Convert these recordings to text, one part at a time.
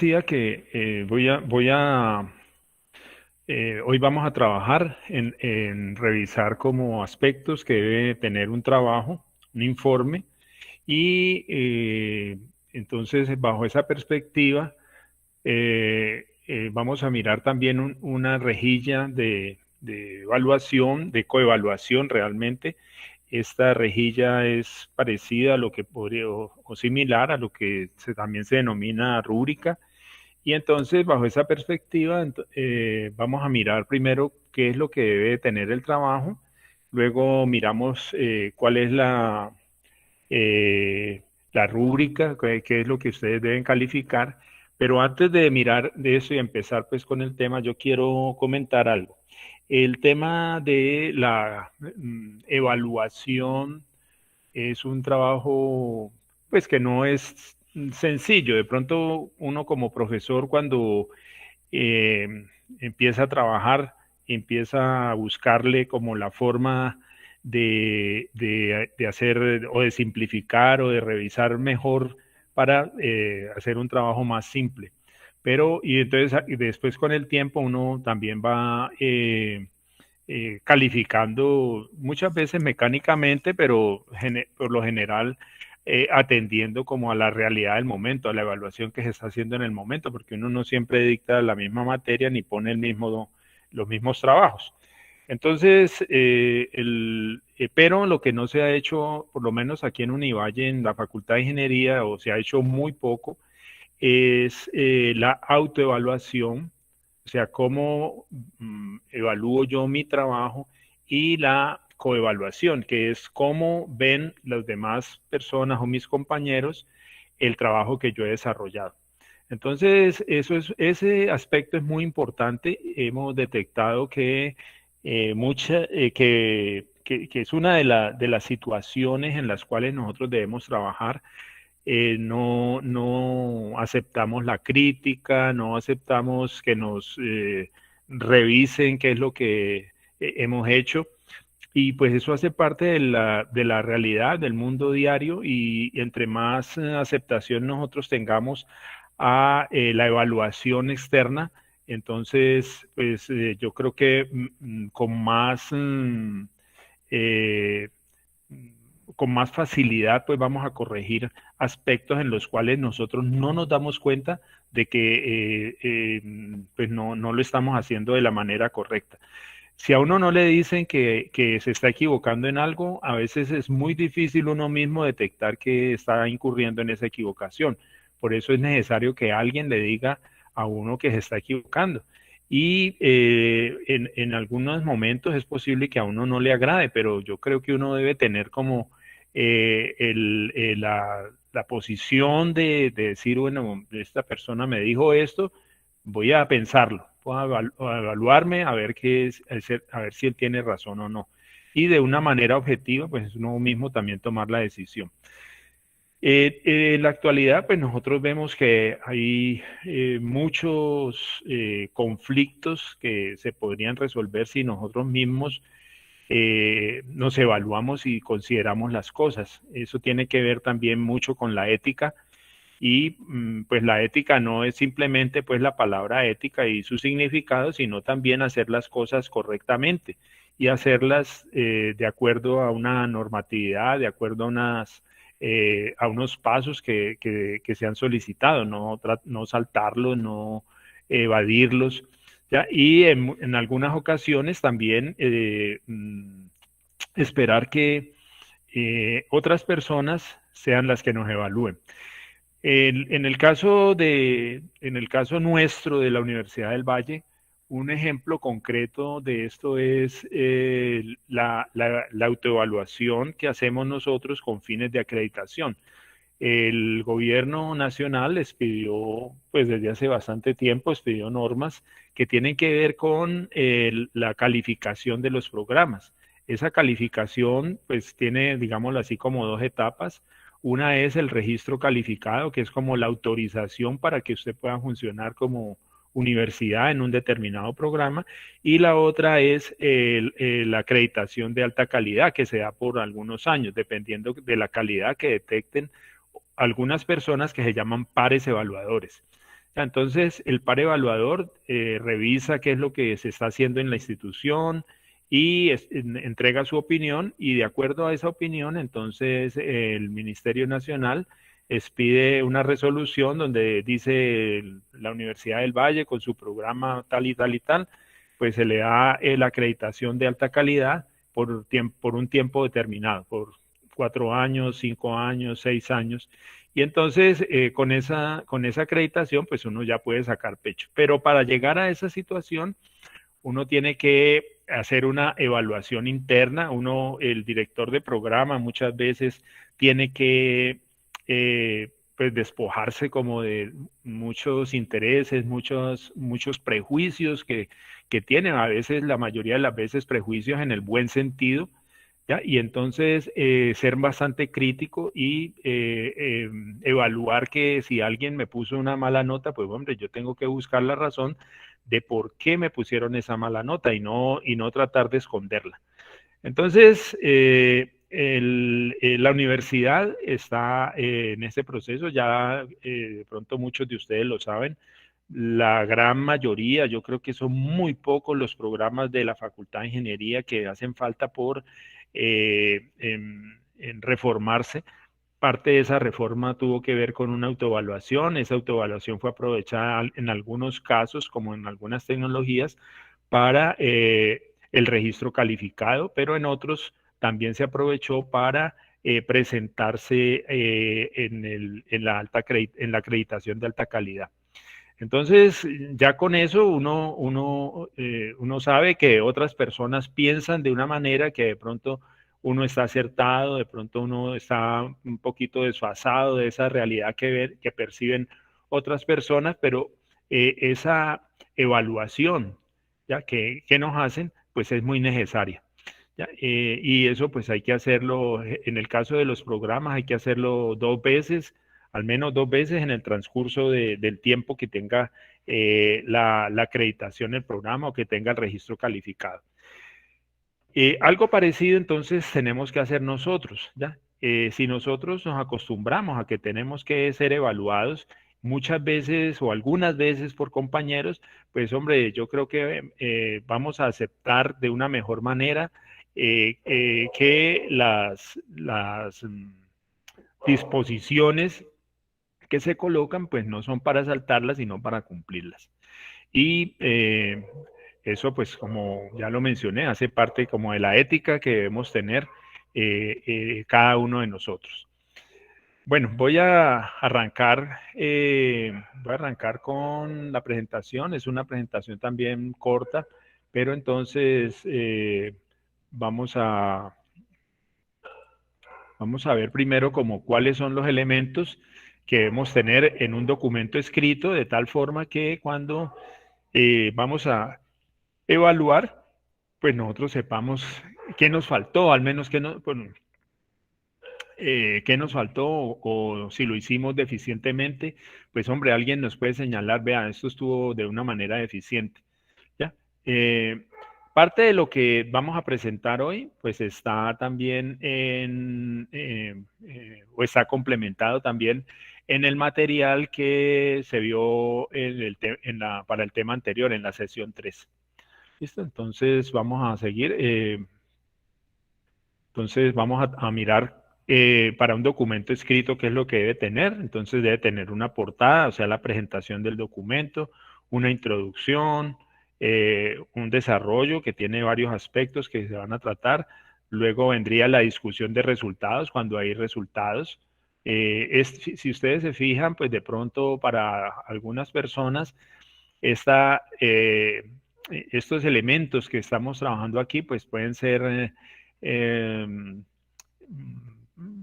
Decía que hoy vamos a trabajar en revisar como aspectos que debe tener un trabajo, un informe, y entonces bajo esa perspectiva vamos a mirar también una rejilla de evaluación, de coevaluación realmente. Esta rejilla es parecida a lo que podría, o similar a lo que también se denomina rúbrica, y entonces, bajo esa perspectiva, vamos a mirar primero qué es lo que debe tener el trabajo, luego miramos cuál es la rúbrica, qué es lo que ustedes deben calificar, pero antes de mirar de eso y empezar pues con el tema, yo quiero comentar algo. El tema de la evaluación es un trabajo, pues que no es sencillo. De pronto uno como profesor cuando eh, empieza a trabajar, empieza a buscarle como la forma de hacer o de simplificar o de revisar mejor para hacer un trabajo más simple. Pero, y entonces, y después con el tiempo uno también va calificando muchas veces mecánicamente, pero por lo general atendiendo como a la realidad del momento, a la evaluación que se está haciendo en el momento, porque uno no siempre dicta la misma materia ni pone los mismos trabajos. Entonces, pero lo que no se ha hecho, por lo menos aquí en Univalle, en la Facultad de Ingeniería, o se ha hecho muy poco, es la autoevaluación, o sea, cómo evalúo yo mi trabajo, y la coevaluación, que es cómo ven las demás personas o mis compañeros el trabajo que yo he desarrollado. Entonces, ese aspecto es muy importante. Hemos detectado que, que es una de las situaciones en las cuales nosotros debemos trabajar. No aceptamos la crítica, no aceptamos que nos revisen qué es lo que hemos hecho. Y pues eso hace parte de la realidad del mundo diario, y entre más aceptación nosotros tengamos a la evaluación externa, entonces pues yo creo que con más eh, con más facilidad pues vamos a corregir aspectos en los cuales nosotros no nos damos cuenta de que pues no lo estamos haciendo de la manera correcta. Si a uno no le dicen que se está equivocando en algo, a veces es muy difícil uno mismo detectar que está incurriendo en esa equivocación. Por eso es necesario que alguien le diga a uno que se está equivocando. Y en algunos momentos es posible que a uno no le agrade, pero yo creo que uno debe tener como la posición de decir, bueno, esta persona me dijo esto, voy a pensarlo, voy a evaluarme a ver a ver si él tiene razón o no. Y de una manera objetiva, pues uno mismo también tomar la decisión. En la actualidad, pues nosotros vemos que hay muchos conflictos que se podrían resolver si nosotros mismos nos evaluamos y consideramos las cosas. Eso tiene que ver también mucho con la ética, y pues la ética no es simplemente pues la palabra ética y su significado, sino también hacer las cosas correctamente y hacerlas de acuerdo a una normatividad, de acuerdo a unos pasos que se han solicitado, no saltarlos, no evadirlos. ¿Ya? Y en algunas ocasiones también esperar que otras personas sean las que nos evalúen. En el caso nuestro de la Universidad del Valle, un ejemplo concreto de esto es la autoevaluación que hacemos nosotros con fines de acreditación. El gobierno nacional les pidió, pues desde hace bastante tiempo, les pidió normas que tienen que ver con la calificación de los programas. Esa calificación, pues tiene, digámoslo así, como dos etapas. Una es el registro calificado, que es como la autorización para que usted pueda funcionar como universidad en un determinado programa, y la otra es la acreditación de alta calidad, que se da por algunos años, dependiendo de la calidad que detecten algunas personas que se llaman pares evaluadores. Entonces, el par evaluador revisa qué es lo que se está haciendo en la institución y entrega su opinión, y de acuerdo a esa opinión, entonces el Ministerio Nacional expide una resolución donde dice la Universidad del Valle con su programa tal y tal y tal, pues se le da la acreditación de alta calidad por un tiempo determinado, por 4 años, 5 años, 6 años. Y entonces con esa acreditación pues uno ya puede sacar pecho. Pero para llegar a esa situación uno tiene que hacer una evaluación interna. El director de programa muchas veces tiene que pues despojarse como de muchos intereses, muchos prejuicios que tienen, a veces, la mayoría de las veces, prejuicios en el buen sentido, ¿ya? Y entonces ser bastante crítico y evaluar que si alguien me puso una mala nota, pues hombre, yo tengo que buscar la razón de por qué me pusieron esa mala nota y no tratar de esconderla. Entonces, la universidad está en este proceso, ya de pronto muchos de ustedes lo saben. La gran mayoría, yo creo que son muy pocos los programas de la Facultad de Ingeniería que hacen falta por en reformarse. Parte de esa reforma tuvo que ver con una autoevaluación. Esa autoevaluación fue aprovechada en algunos casos, como en algunas tecnologías, para el registro calificado, pero en otros también se aprovechó para presentarse en la acreditación de alta calidad. Entonces, ya con eso uno sabe que otras personas piensan de una manera que de pronto uno está acertado, de pronto uno está un poquito desfasado de esa realidad que perciben otras personas, pero esa evaluación, ¿ya? Que nos hacen, pues es muy necesaria. ¿Ya? Y eso pues hay que hacerlo, en el caso de los programas, hay que hacerlo 2 veces, al menos 2 veces en el transcurso del tiempo que tenga la acreditación del programa o que tenga el registro calificado. Algo parecido entonces tenemos que hacer nosotros, ¿ya? Si nosotros nos acostumbramos a que tenemos que ser evaluados muchas veces o algunas veces por compañeros, pues hombre, yo creo que vamos a aceptar de una mejor manera que las disposiciones que se colocan, pues no son para saltarlas, sino para cumplirlas. Y eso, pues como ya lo mencioné, hace parte como de la ética que debemos tener cada uno de nosotros. Bueno, voy a arrancar con la presentación. Es una presentación también corta, pero entonces vamos a, vamos a ver primero como cuáles son los elementos que debemos tener en un documento escrito, de tal forma que cuando vamos a evaluar, pues nosotros sepamos qué nos faltó, al menos bueno, qué nos faltó o si lo hicimos deficientemente, pues hombre, alguien nos puede señalar, vea, esto estuvo de una manera deficiente. ¿Ya? Parte de lo que vamos a presentar hoy, pues está también o está complementado también en el material que se vio para el tema anterior, en la sesión 3. ¿Listo? Entonces vamos a seguir. Entonces vamos a mirar para un documento escrito qué es lo que debe tener. Entonces debe tener una portada, o sea, la presentación del documento, una introducción, un desarrollo que tiene varios aspectos que se van a tratar. Luego vendría la discusión de resultados, cuando hay resultados. Si ustedes se fijan, pues de pronto para algunas personas esta, estos elementos que estamos trabajando aquí, pues pueden ser eh,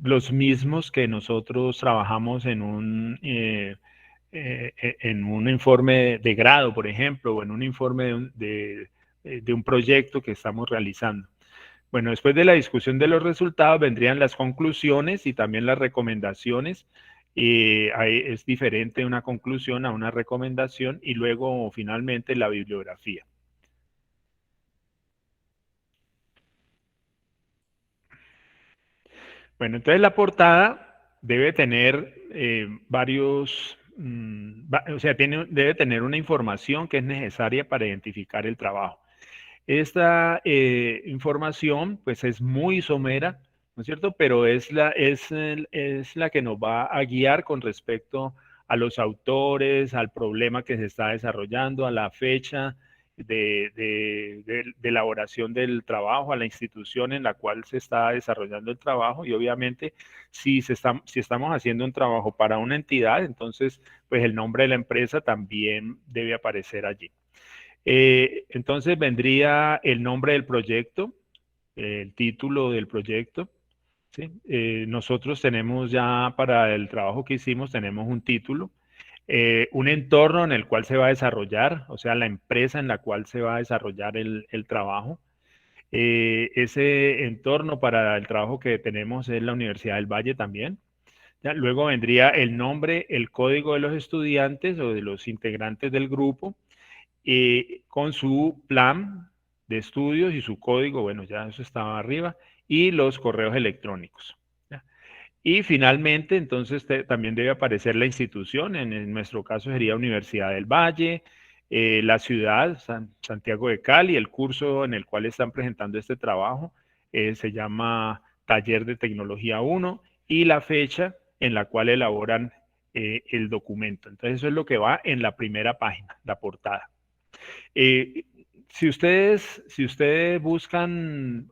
los mismos que nosotros trabajamos en un informe de grado, por ejemplo, o en un informe de un proyecto que estamos realizando. Bueno, después de la discusión de los resultados vendrían las conclusiones y también las recomendaciones. Es diferente una conclusión a una recomendación, y luego finalmente la bibliografía. Bueno, entonces la portada debe tener varios o sea, debe tener una información que es necesaria para identificar el trabajo. Esta información, pues, es muy somera, ¿no es cierto? Pero es la que nos va a guiar con respecto a los autores, al problema que se está desarrollando, a la fecha de elaboración del trabajo, a la institución en la cual se está desarrollando el trabajo y obviamente si estamos haciendo un trabajo para una entidad, entonces pues el nombre de la empresa también debe aparecer allí. Entonces vendría el nombre del proyecto, el título del proyecto. ¿Sí? Nosotros tenemos ya para el trabajo que hicimos, tenemos un título, un entorno en el cual se va a desarrollar, o sea, la empresa en la cual se va a desarrollar el trabajo. Ese entorno para el trabajo que tenemos es la Universidad del Valle también. ¿Ya? Luego vendría el nombre, el código de los estudiantes o de los integrantes del grupo, con su plan de estudios y su código, bueno, ya eso estaba arriba, y los correos electrónicos. ¿Ya? Y finalmente, entonces también debe aparecer la institución, en nuestro caso sería Universidad del Valle, la ciudad, Santiago de Cali, el curso en el cual están presentando este trabajo se llama Taller de Tecnología 1 y la fecha en la cual elaboran el documento. Entonces eso es lo que va en la primera página, la portada. Eh, si ustedes buscan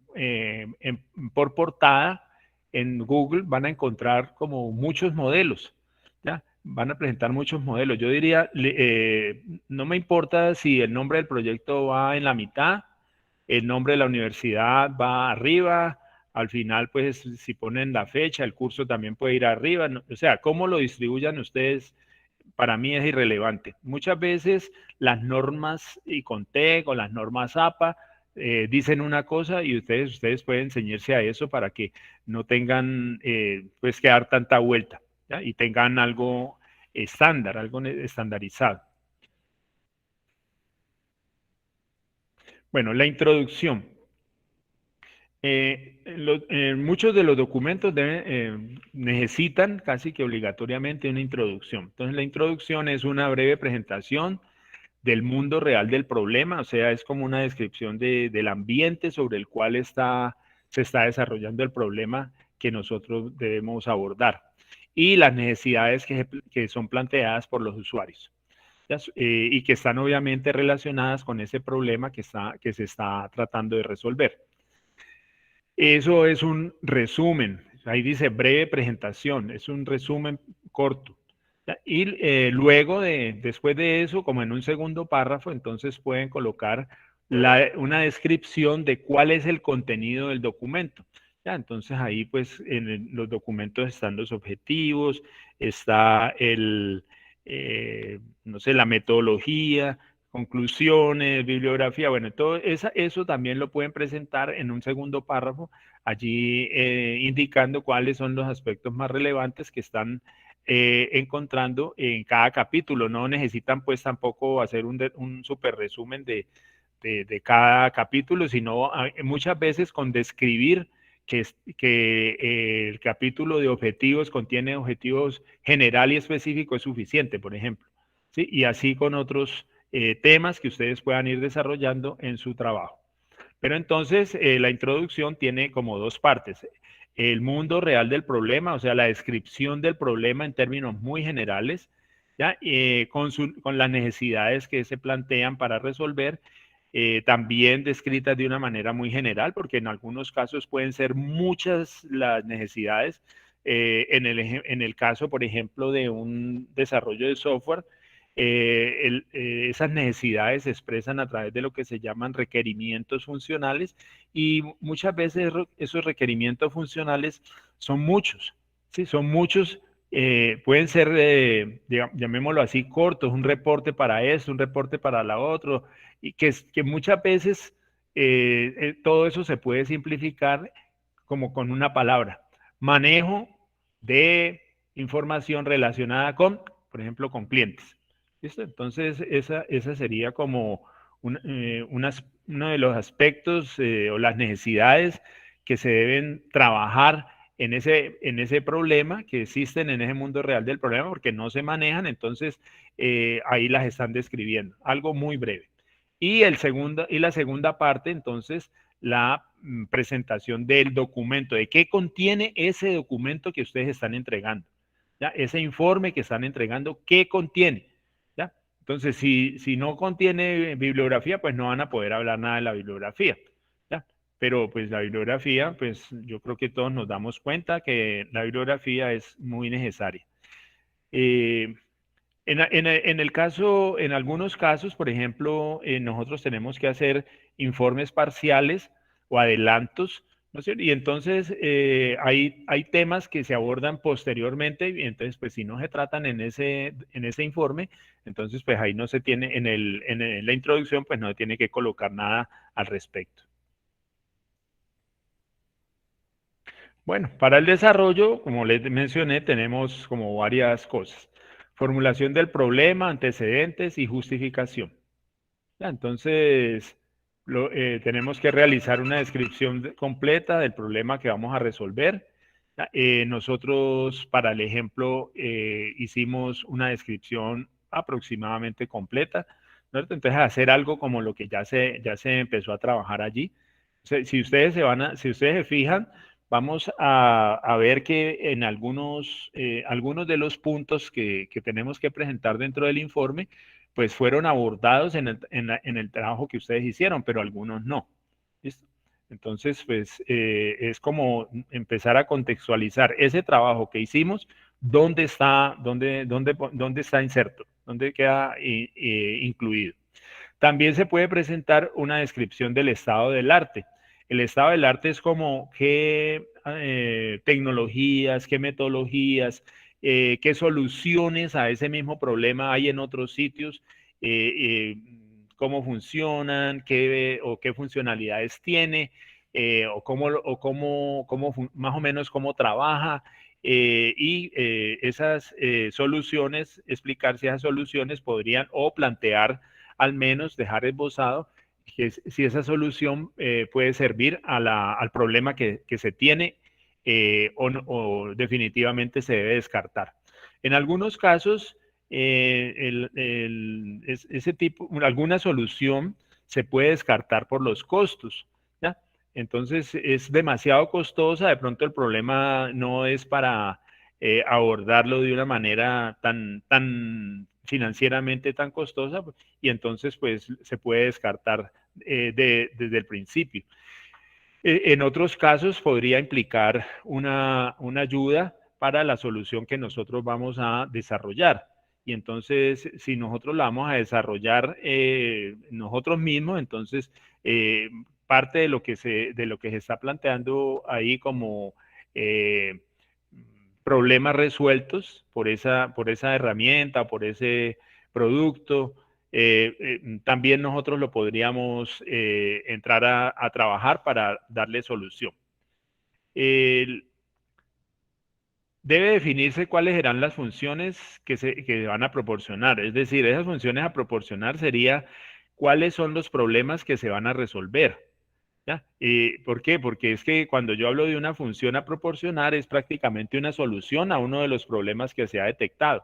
por portada en Google, van a encontrar como muchos modelos, ¿ya? Van a presentar muchos modelos. Yo diría, no me importa si el nombre del proyecto va en la mitad, el nombre de la universidad va arriba, al final, pues, si ponen la fecha, el curso también puede ir arriba. O sea, cómo lo distribuyan ustedes para mí es irrelevante. Muchas veces las normas ICONTEC o las normas APA dicen una cosa y ustedes pueden ceñirse a eso para que no tengan pues que dar tanta vuelta, ¿ya? Y tengan algo estándar, algo estandarizado. Bueno, la introducción. Muchos de los documentos necesitan casi que obligatoriamente una introducción. Entonces, la introducción es una breve presentación del mundo real del problema, o sea, es como una descripción del ambiente sobre el cual se está desarrollando el problema que nosotros debemos abordar y las necesidades que son planteadas por los usuarios. Y que están obviamente relacionadas con ese problema que se está tratando de resolver. Eso es un resumen, ahí dice breve presentación, es un resumen corto. Y luego, después de eso, como en un segundo párrafo, entonces pueden colocar una descripción de cuál es el contenido del documento. ¿Ya? Entonces ahí pues los documentos están los objetivos, está no sé, la metodología, conclusiones, bibliografía, bueno, todo eso también lo pueden presentar en un segundo párrafo, allí indicando cuáles son los aspectos más relevantes que están encontrando en cada capítulo. No necesitan pues tampoco hacer un super resumen de cada capítulo, sino muchas veces con describir que el capítulo de objetivos contiene objetivos general y específico es suficiente, por ejemplo. ¿Sí? Y así con otros temas que ustedes puedan ir desarrollando en su trabajo. Pero entonces la introducción tiene como dos partes. El mundo real del problema, o sea, la descripción del problema en términos muy generales, ¿ya? Con las necesidades que se plantean para resolver, también descritas de una manera muy general, porque en algunos casos pueden ser muchas las necesidades. En el caso, por ejemplo, de un desarrollo de software, esas necesidades se expresan a través de lo que se llaman requerimientos funcionales y muchas veces esos requerimientos funcionales son muchos, ¿sí? Son muchos, pueden ser, llamémoslo así, cortos, un reporte para esto, un reporte para la otro, y que muchas veces todo eso se puede simplificar como con una palabra, manejo de información relacionada con, por ejemplo, con clientes. ¿Listo? Entonces, esa sería como uno de los aspectos o las necesidades que se deben trabajar en ese problema, que existen en ese mundo real del problema, porque no se manejan, entonces ahí las están describiendo, algo muy breve. Y la segunda parte, entonces, la presentación del documento, de qué contiene ese documento que ustedes están entregando, ¿ya? Ese informe que están entregando, ¿qué contiene? ¿Ya? Entonces, si no contiene bibliografía, pues no van a poder hablar nada de la bibliografía, ¿ya? Pero pues la bibliografía, pues yo creo que todos nos damos cuenta que la bibliografía es muy necesaria. Eh, en el caso, en algunos casos, por ejemplo, nosotros tenemos que hacer informes parciales o adelantos, ¿no es cierto? Y entonces hay temas que se abordan posteriormente y entonces pues si no se tratan en ese informe, entonces pues ahí no se tiene, en la introducción pues no se tiene que colocar nada al respecto. Bueno, para el desarrollo, como les mencioné, tenemos como varias cosas. Formulación del problema, antecedentes y justificación. Ya, entonces, tenemos que realizar una descripción completa del problema que vamos a resolver. Ya, nosotros, para el ejemplo, hicimos una descripción aproximadamente completa, ¿no? Entonces, hacer algo como lo que ya se empezó a trabajar allí. O sea, si ustedes se fijan, vamos a ver que en algunos de los puntos que tenemos que presentar dentro del informe, pues fueron abordados en el trabajo que ustedes hicieron, pero algunos no. ¿Listo? Entonces, pues es como empezar a contextualizar ese trabajo que hicimos, dónde está inserto, dónde queda incluido. También se puede presentar una descripción del estado del arte. El estado del arte es como qué tecnologías, qué metodologías, qué soluciones a ese mismo problema hay en otros sitios, eh, eh, cómo funcionan, qué funcionalidades tiene, más o menos cómo trabaja. Esas soluciones, explicar si esas soluciones podrían o plantear al menos dejar esbozado que si esa solución puede servir al problema que se tiene o definitivamente se debe descartar. En algunos casos, ese tipo, alguna solución se puede descartar por los costos, ¿ya? Entonces es demasiado costosa, de pronto el problema no es para abordarlo de una manera tan financieramente tan costosa, y entonces pues se puede descartar desde el principio. En otros casos podría implicar una ayuda para la solución que nosotros vamos a desarrollar. Y entonces, si nosotros la vamos a desarrollar nosotros mismos, entonces parte de lo que se está planteando ahí como problemas resueltos por esa herramienta, por ese producto, también nosotros lo podríamos entrar a trabajar para darle solución. El, debe definirse cuáles serán las funciones que van a proporcionar. Es decir, esas funciones a proporcionar sería cuáles son los problemas que se van a resolver. ¿Ya? ¿Por qué? Porque es que cuando yo hablo de una función a proporcionar es prácticamente una solución a uno de los problemas que se ha detectado.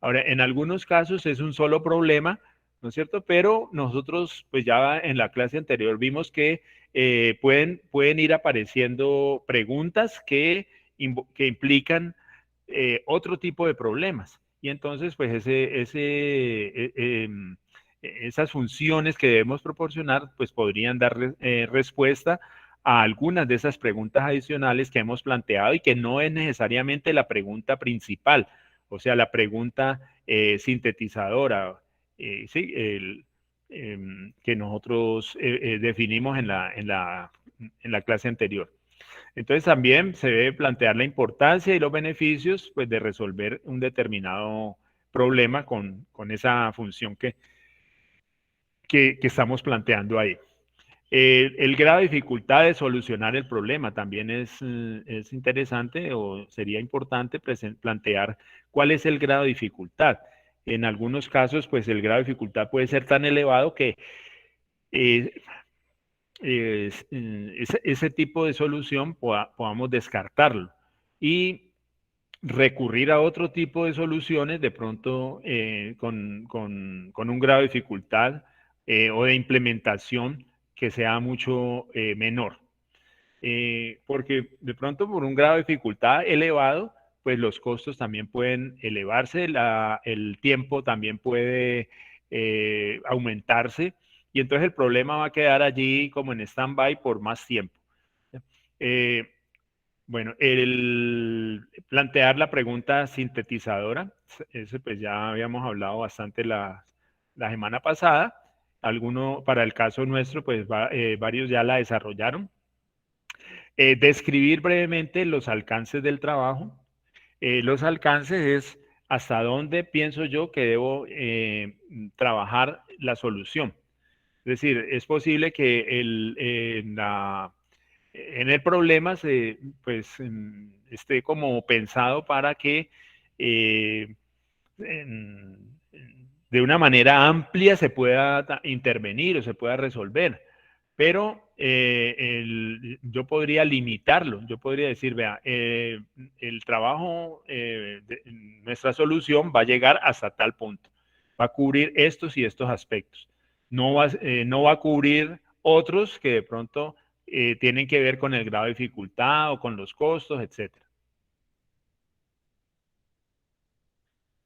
Ahora, en algunos casos es un solo problema, ¿no es cierto? Pero nosotros, pues ya en la clase anterior vimos que pueden ir apareciendo preguntas que implican otro tipo de problemas. Y entonces, pues esas funciones que debemos proporcionar, pues podrían dar respuesta a algunas de esas preguntas adicionales que hemos planteado y que no es necesariamente la pregunta principal, o sea, la pregunta sintetizadora, sí, que nosotros definimos en la clase anterior. Entonces también se debe plantear la importancia y los beneficios pues, de resolver un determinado problema con esa función que estamos planteando ahí. El grado de dificultad de solucionar el problema también es interesante o sería importante plantear cuál es el grado de dificultad. En algunos casos, pues el grado de dificultad puede ser tan elevado que eh, ese tipo de solución podamos descartarlo. y recurrir a otro tipo de soluciones, de pronto con un grado de dificultad o de implementación que sea mucho menor. Porque de pronto por un grado de dificultad elevado, pues los costos también pueden elevarse, el tiempo también puede aumentarse y entonces el problema va a quedar allí como en stand-by por más tiempo. Eh, bueno, el plantear la pregunta sintetizadora, eso pues ya habíamos hablado bastante la semana pasada. Para el caso nuestro, pues varios ya la desarrollaron. Describir brevemente los alcances del trabajo. Los alcances es hasta dónde pienso yo que debo trabajar la solución. Es decir, es posible que en el problema pues, esté como pensado para que de una manera amplia se pueda intervenir o se pueda resolver. Pero yo podría limitarlo, yo podría decir, vea, el trabajo, nuestra solución va a llegar hasta tal punto, va a cubrir estos y estos aspectos, no va a cubrir otros que de pronto tienen que ver con el grado de dificultad o con los costos, etcétera.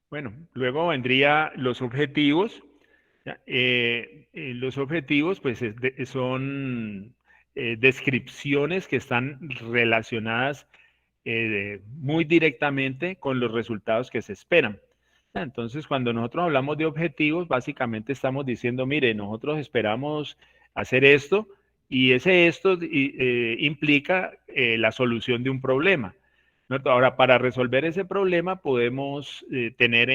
Bueno, luego vendría los objetivos. Los objetivos, pues, son descripciones que están relacionadas muy directamente con los resultados que se esperan. Entonces, cuando nosotros hablamos de objetivos, básicamente estamos diciendo, mire, nosotros esperamos hacer esto y esto implica la solución de un problema. Ahora, para resolver ese problema podemos tener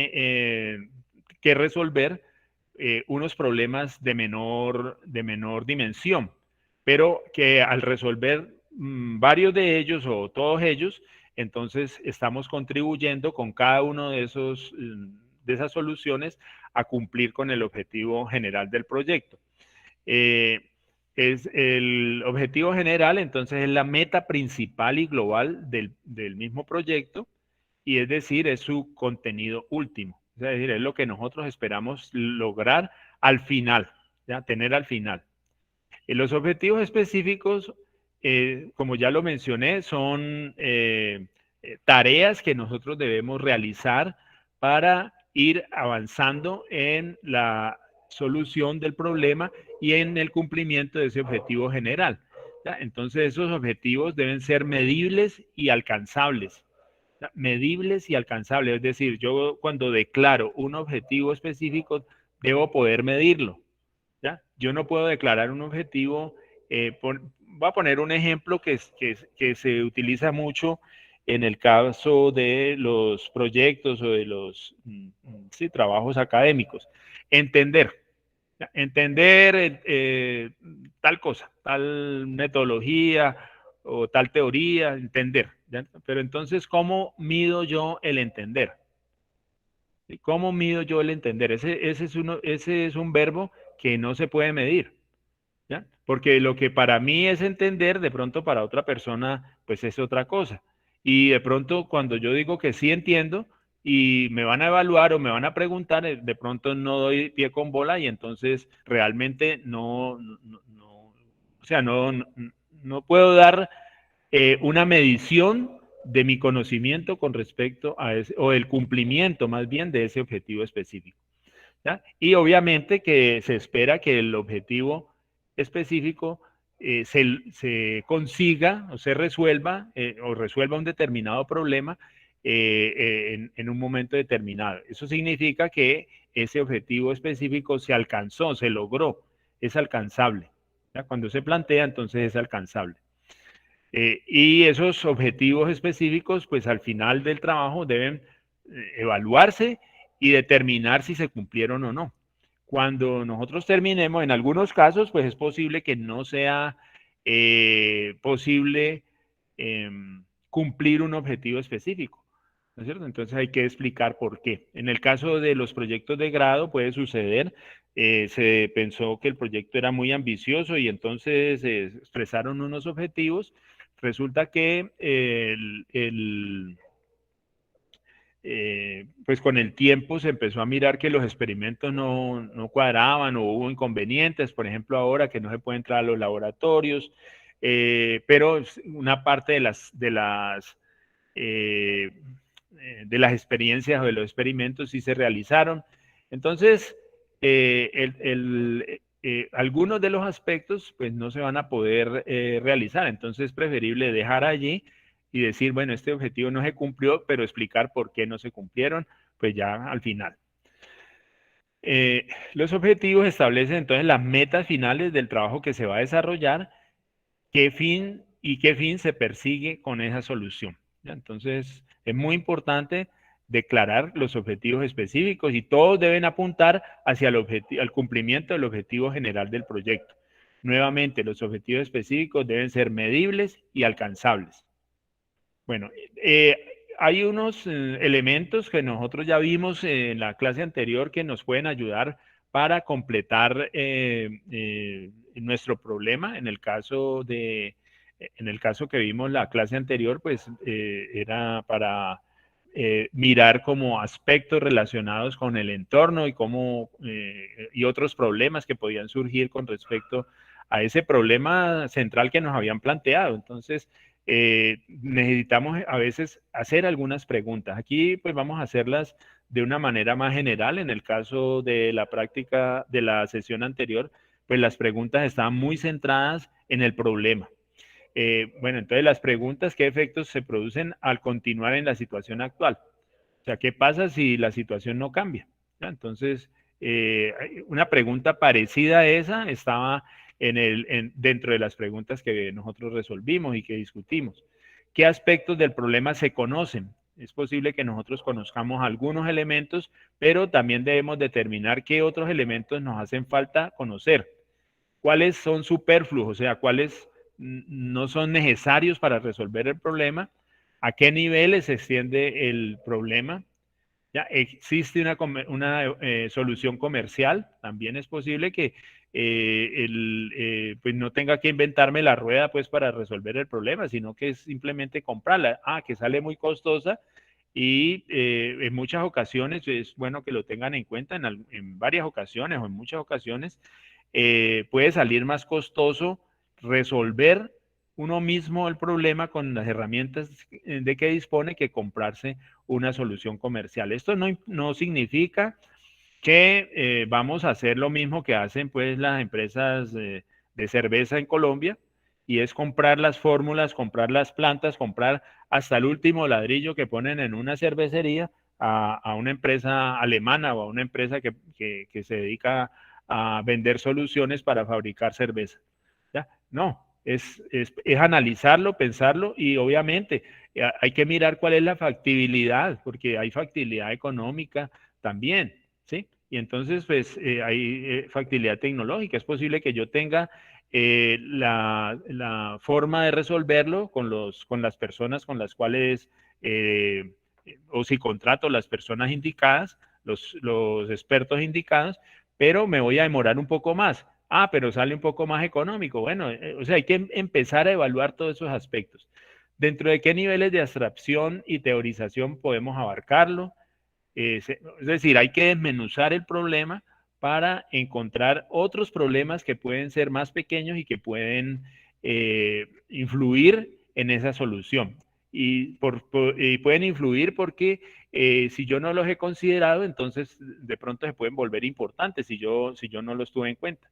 que resolver unos problemas de menor dimensión, pero que al resolver varios de ellos o todos ellos, entonces estamos contribuyendo con cada uno de esas soluciones a cumplir con el objetivo general del proyecto. Es el objetivo general, entonces es la meta principal y global del mismo proyecto, y es decir, es su contenido último. Es decir, es lo que nosotros esperamos lograr al final, ¿ya? Tener al final. Los objetivos específicos, como ya lo mencioné, son tareas que nosotros debemos realizar para ir avanzando en la solución del problema y en el cumplimiento de ese objetivo general. ¿Ya? Entonces, esos objetivos deben ser medibles y alcanzables. Medibles y alcanzables, es decir, yo cuando declaro un objetivo específico, debo poder medirlo. ¿Ya? Yo no puedo declarar un objetivo, voy a poner un ejemplo que se utiliza mucho en el caso de los proyectos o de los sí, trabajos académicos. Entender, ¿ya? Entender tal cosa, tal metodología o tal teoría, entender. ¿Ya? Pero entonces, ¿cómo mido yo el entender? ¿Cómo mido yo el entender? Ese es un verbo que no se puede medir, ¿ya? Porque lo que para mí es entender, de pronto para otra persona, pues es otra cosa. Y de pronto cuando yo digo que sí entiendo y me van a evaluar o me van a preguntar, de pronto no doy pie con bola y entonces realmente o sea, no puedo dar una medición de mi conocimiento con respecto a ese, o el cumplimiento más bien de ese objetivo específico. ¿Ya? Y obviamente que se espera que el objetivo específico se consiga o se resuelva o resuelva un determinado problema en un momento determinado. Eso significa que ese objetivo específico se alcanzó, se logró, es alcanzable. ¿Ya? Cuando se plantea, entonces es alcanzable. Y esos objetivos específicos, pues al final del trabajo deben evaluarse y determinar si se cumplieron o no. Cuando nosotros terminemos, en algunos casos, pues es posible que no sea posible eh, cumplir un objetivo específico, ¿no es cierto? Entonces hay que explicar por qué. En el caso de los proyectos de grado puede suceder, se pensó que el proyecto era muy ambicioso y entonces expresaron unos objetivos, resulta que pues con el tiempo se empezó a mirar que los experimentos no cuadraban o hubo inconvenientes, por ejemplo ahora que no se puede entrar a los laboratorios, pero una parte eh, de las experiencias o de los experimentos sí se realizaron. Entonces, algunos de los aspectos pues no se van a poder realizar, entonces es preferible dejar allí y decir, bueno, este objetivo no se cumplió, pero explicar por qué no se cumplieron, pues ya al final. Los objetivos establecen entonces las metas finales del trabajo que se va a desarrollar, qué fin y qué fin se persigue con esa solución. ¿Ya? Entonces, es muy importante declarar los objetivos específicos y todos deben apuntar hacia el cumplimiento del objetivo general del proyecto. Nuevamente, los objetivos específicos deben ser medibles y alcanzables. Bueno, hay unos elementos que nosotros ya vimos en la clase anterior que nos pueden ayudar para completar nuestro problema. En el caso que vimos la clase anterior, pues era para mirar como aspectos relacionados con el entorno y otros problemas que podían surgir con respecto a ese problema central que nos habían planteado. Entonces, necesitamos a veces hacer algunas preguntas. Aquí pues vamos a hacerlas de una manera más general. En el caso de la práctica de la sesión anterior, pues las preguntas estaban muy centradas en el problema. Bueno, entonces las preguntas, ¿qué efectos se producen al continuar en la situación actual? O sea, ¿qué pasa si la situación no cambia? ¿Ya? Entonces, una pregunta parecida a esa estaba dentro de las preguntas que nosotros resolvimos y que discutimos. ¿Qué aspectos del problema se conocen? Es posible que nosotros conozcamos algunos elementos, pero también debemos determinar qué otros elementos nos hacen falta conocer. ¿Cuáles son superfluos? O sea, ¿cuáles no son necesarios para resolver el problema? ¿A qué niveles se extiende el problema? ¿Ya? ¿Existe una solución comercial? También es posible que pues no tenga que inventarme la rueda pues para resolver el problema, sino que es simplemente comprarla. Que sale muy costosa y en muchas ocasiones es bueno que lo tengan en cuenta, en varias ocasiones o en muchas ocasiones puede salir más costoso resolver uno mismo el problema con las herramientas de que dispone que comprarse una solución comercial. Esto no significa que vamos a hacer lo mismo que hacen pues las empresas de cerveza en Colombia, y es comprar las fórmulas, comprar las plantas, comprar hasta el último ladrillo que ponen en una cervecería a una empresa alemana o a una empresa que se dedica a vender soluciones para fabricar cerveza. ¿Ya? No, es analizarlo, pensarlo y obviamente hay que mirar cuál es la factibilidad, porque hay factibilidad económica también, ¿sí? Y entonces, pues, hay factibilidad tecnológica. Es posible que yo tenga la forma de resolverlo con las personas con las cuales, o si contrato las personas indicadas, los expertos indicados, pero me voy a demorar un poco más. Pero sale un poco más económico. Bueno, o sea, hay que empezar a evaluar todos esos aspectos. ¿Dentro de qué niveles de abstracción y teorización podemos abarcarlo? Es decir, hay que desmenuzar el problema para encontrar otros problemas que pueden ser más pequeños y que pueden influir en esa solución. Y pueden influir porque si yo no los he considerado, entonces de pronto se pueden volver importantes si yo no los tuve en cuenta.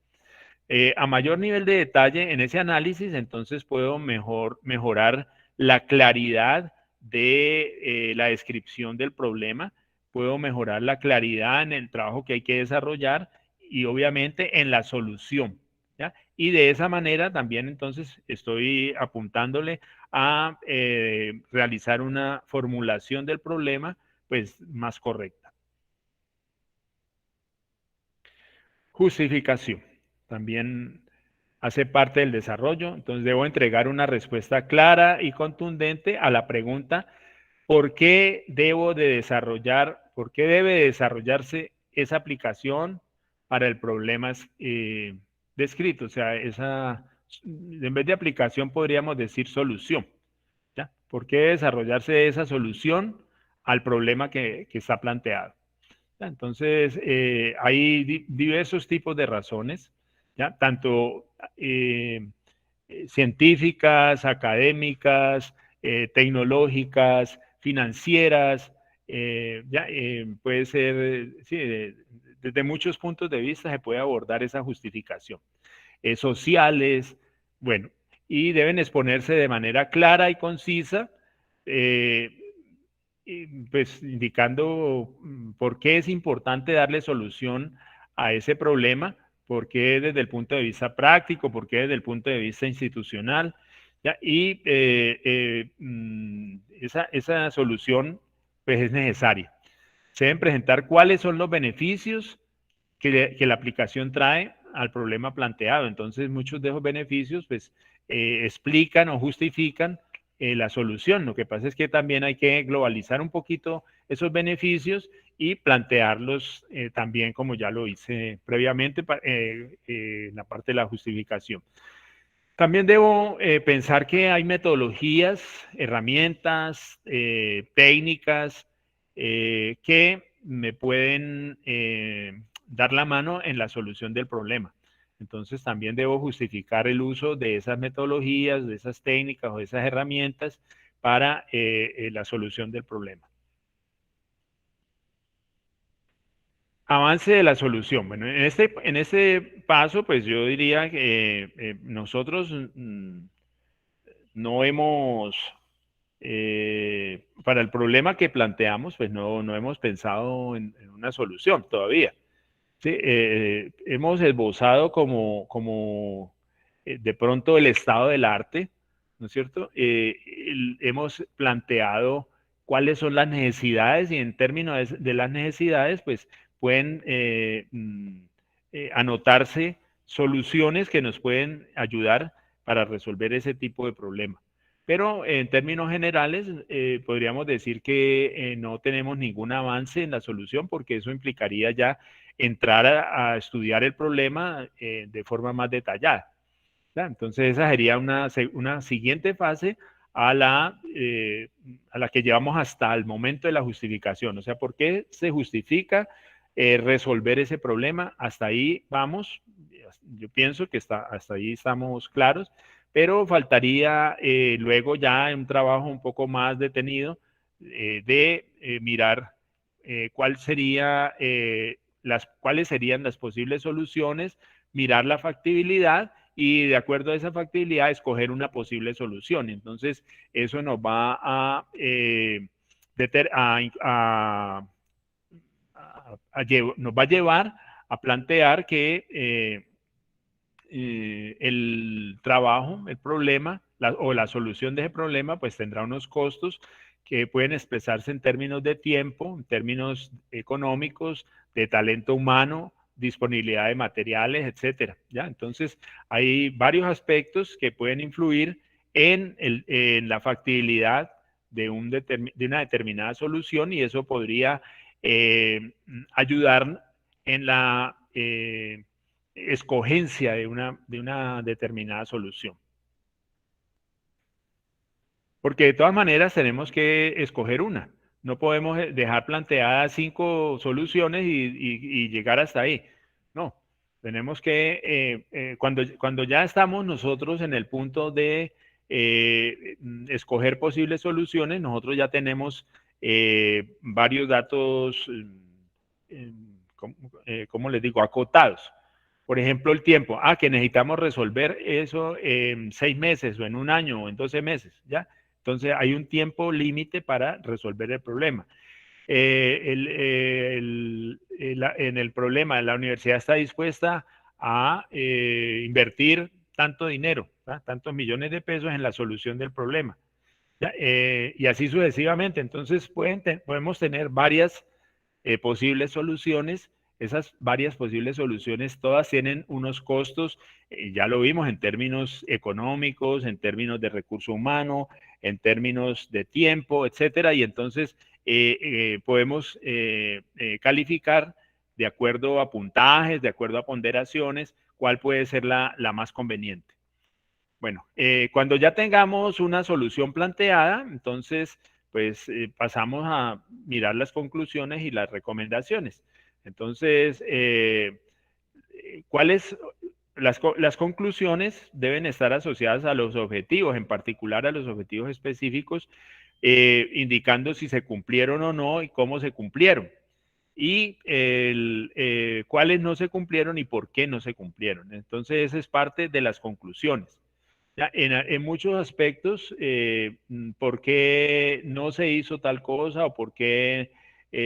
A mayor nivel de detalle en ese análisis, entonces puedo mejorar la claridad de la descripción del problema, puedo mejorar la claridad en el trabajo que hay que desarrollar y obviamente en la solución. ¿Ya? Y de esa manera también entonces estoy apuntándole a realizar una formulación del problema pues más correcta. Justificación. También hace parte del desarrollo. Entonces debo entregar una respuesta clara y contundente a la pregunta, ¿por qué por qué debe desarrollarse esa aplicación para el problema descrito? O sea, esa en vez de aplicación podríamos decir solución. ¿Ya? ¿Por qué desarrollarse esa solución al problema que está planteado? ¿Ya? Entonces, hay diversos tipos de razones, ¿ya? Tanto científicas, académicas, tecnológicas, financieras, puede ser, sí, desde muchos puntos de vista se puede abordar esa justificación. Sociales, bueno, y deben exponerse de manera clara y concisa, eh, pues indicando por qué es importante darle solución a ese problema, por qué desde el punto de vista práctico, por qué desde el punto de vista institucional, ¿ya? Y esa solución pues es necesaria. Se deben presentar cuáles son los beneficios que la aplicación trae al problema planteado. Entonces, muchos de esos beneficios pues explican o justifican la solución. Lo que pasa es que también hay que globalizar un poquito esos beneficios y plantearlos también, como ya lo hice previamente, en la parte de la justificación. También debo pensar que hay metodologías, herramientas, técnicas que me pueden dar la mano en la solución del problema. Entonces también debo justificar el uso de esas metodologías, de esas técnicas o de esas herramientas para la solución del problema. Avance de la solución. Bueno, en este paso, pues yo diría que nosotros no hemos, para el problema que planteamos, pues no hemos pensado en una solución todavía. Sí, hemos esbozado como de pronto el estado del arte, ¿no es cierto? Hemos planteado cuáles son las necesidades y en términos de las necesidades, pues pueden anotarse soluciones que nos pueden ayudar para resolver ese tipo de problema. Pero en términos generales, podríamos decir que no tenemos ningún avance en la solución porque eso implicaría ya entrar a estudiar el problema de forma más detallada. ¿Ya? Entonces esa sería una siguiente fase a la que llevamos hasta el momento de la justificación. O sea, ¿por qué se justifica resolver ese problema? Hasta ahí vamos. Yo pienso que hasta ahí estamos claros, pero faltaría luego ya un trabajo un poco más detenido de mirar cuál sería, cuáles serían las posibles soluciones, mirar la factibilidad y de acuerdo a esa factibilidad escoger una posible solución. Entonces, eso nos va nos va a llevar a plantear que el trabajo, el problema o la solución de ese problema, pues tendrá unos costos que pueden expresarse en términos de tiempo, en términos económicos, de talento humano, disponibilidad de materiales, etcétera. ¿Ya? Entonces, hay varios aspectos que pueden influir en la factibilidad de una determinada solución y eso podría ayudar en la escogencia de una determinada solución. Porque de todas maneras tenemos que escoger una. No podemos dejar planteadas 5 soluciones y llegar hasta ahí. No, tenemos que, cuando ya estamos nosotros en el punto de escoger posibles soluciones, nosotros ya tenemos varios datos, ¿cómo les digo?, acotados. Por ejemplo, el tiempo. Que necesitamos resolver eso en 6 meses o en un año o en 12 meses, ¿ya? Entonces, hay un tiempo límite para resolver el problema. En el problema, la universidad está dispuesta a invertir tanto dinero, ¿tá? Tantos millones de pesos en la solución del problema. ¿Ya? Y así sucesivamente. Entonces, podemos tener varias posibles soluciones. Esas varias posibles soluciones todas tienen unos costos, ya lo vimos en términos económicos, en términos de recurso humano, en términos de tiempo, etcétera, y entonces podemos calificar de acuerdo a puntajes, de acuerdo a ponderaciones, cuál puede ser la más conveniente. Bueno, cuando ya tengamos una solución planteada, entonces, pues pasamos a mirar las conclusiones y las recomendaciones. Entonces, ¿cuáles? Las conclusiones deben estar asociadas a los objetivos, en particular a los objetivos específicos, indicando si se cumplieron o no y cómo se cumplieron. Y cuáles no se cumplieron y por qué no se cumplieron. Entonces, esa es parte de las conclusiones. Ya, en muchos aspectos, ¿por qué no se hizo tal cosa o por qué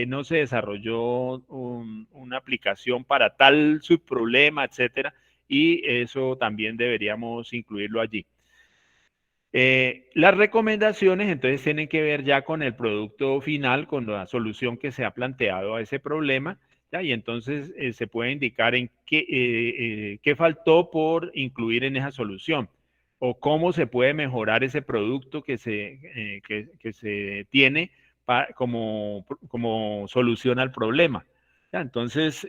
no se desarrolló una aplicación para tal subproblema, etcétera? Y eso también deberíamos incluirlo allí. Las recomendaciones entonces tienen que ver ya con el producto final, con la solución que se ha planteado a ese problema, ¿ya? Y entonces se puede indicar en qué faltó por incluir en esa solución o cómo se puede mejorar ese producto que se tiene como solución al problema. ¿Ya? Entonces,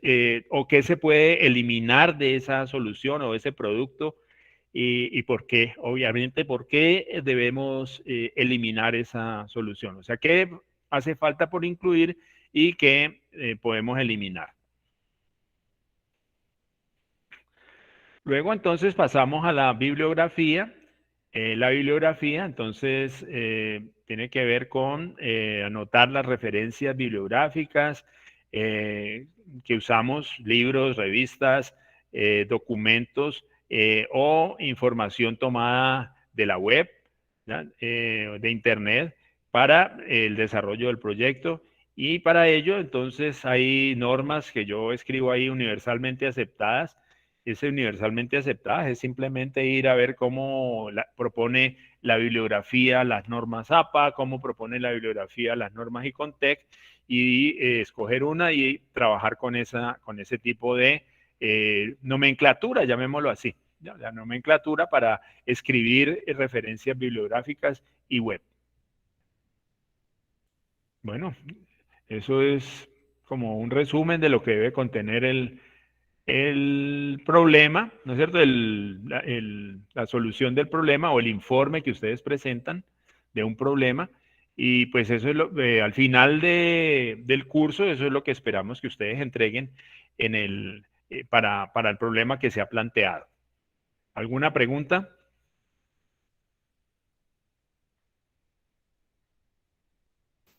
o qué se puede eliminar de esa solución o ese producto y por qué, obviamente, por qué debemos eliminar esa solución. O sea, qué hace falta por incluir y qué podemos eliminar. Luego, entonces, pasamos a la bibliografía. La bibliografía, entonces, tiene que ver con anotar las referencias bibliográficas que usamos, libros, revistas, documentos o información tomada de la web, de Internet, para el desarrollo del proyecto. Y para ello, entonces, hay normas que yo escribo ahí universalmente aceptadas. Es universalmente aceptada, es simplemente ir a ver cómo propone la bibliografía, las normas APA, cómo propone la bibliografía, las normas ICONTEC, y escoger una y trabajar con ese tipo de nomenclatura, llamémoslo así, ¿ya? La nomenclatura para escribir referencias bibliográficas y web. Bueno, eso es como un resumen de lo que debe contener el problema, ¿no es cierto? La solución del problema o el informe que ustedes presentan de un problema. Y pues eso es al final del curso, eso es lo que esperamos que ustedes entreguen para el problema que se ha planteado. ¿Alguna pregunta?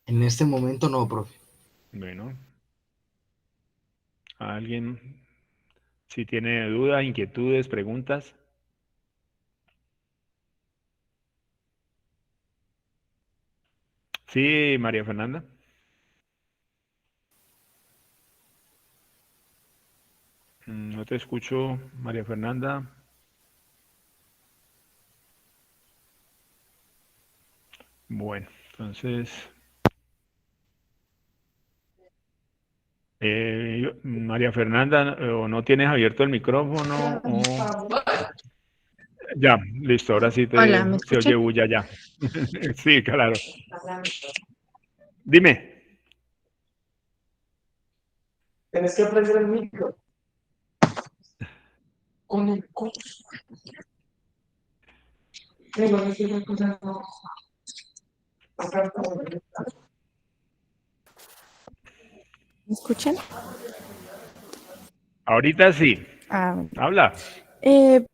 En este momento no, profe. Bueno, ¿alguien si tiene dudas, inquietudes, preguntas? Sí, María Fernanda. No te escucho, María Fernanda. Bueno, entonces, María Fernanda, o no tienes abierto el micrófono, o ya, listo, ahora sí Hola, ¿me se oye escuchan? bulla ya. Sí, claro. Dime. Tienes que prender el micro. Con el ¿Me escuchan? Ahorita sí. Bueno. Habla.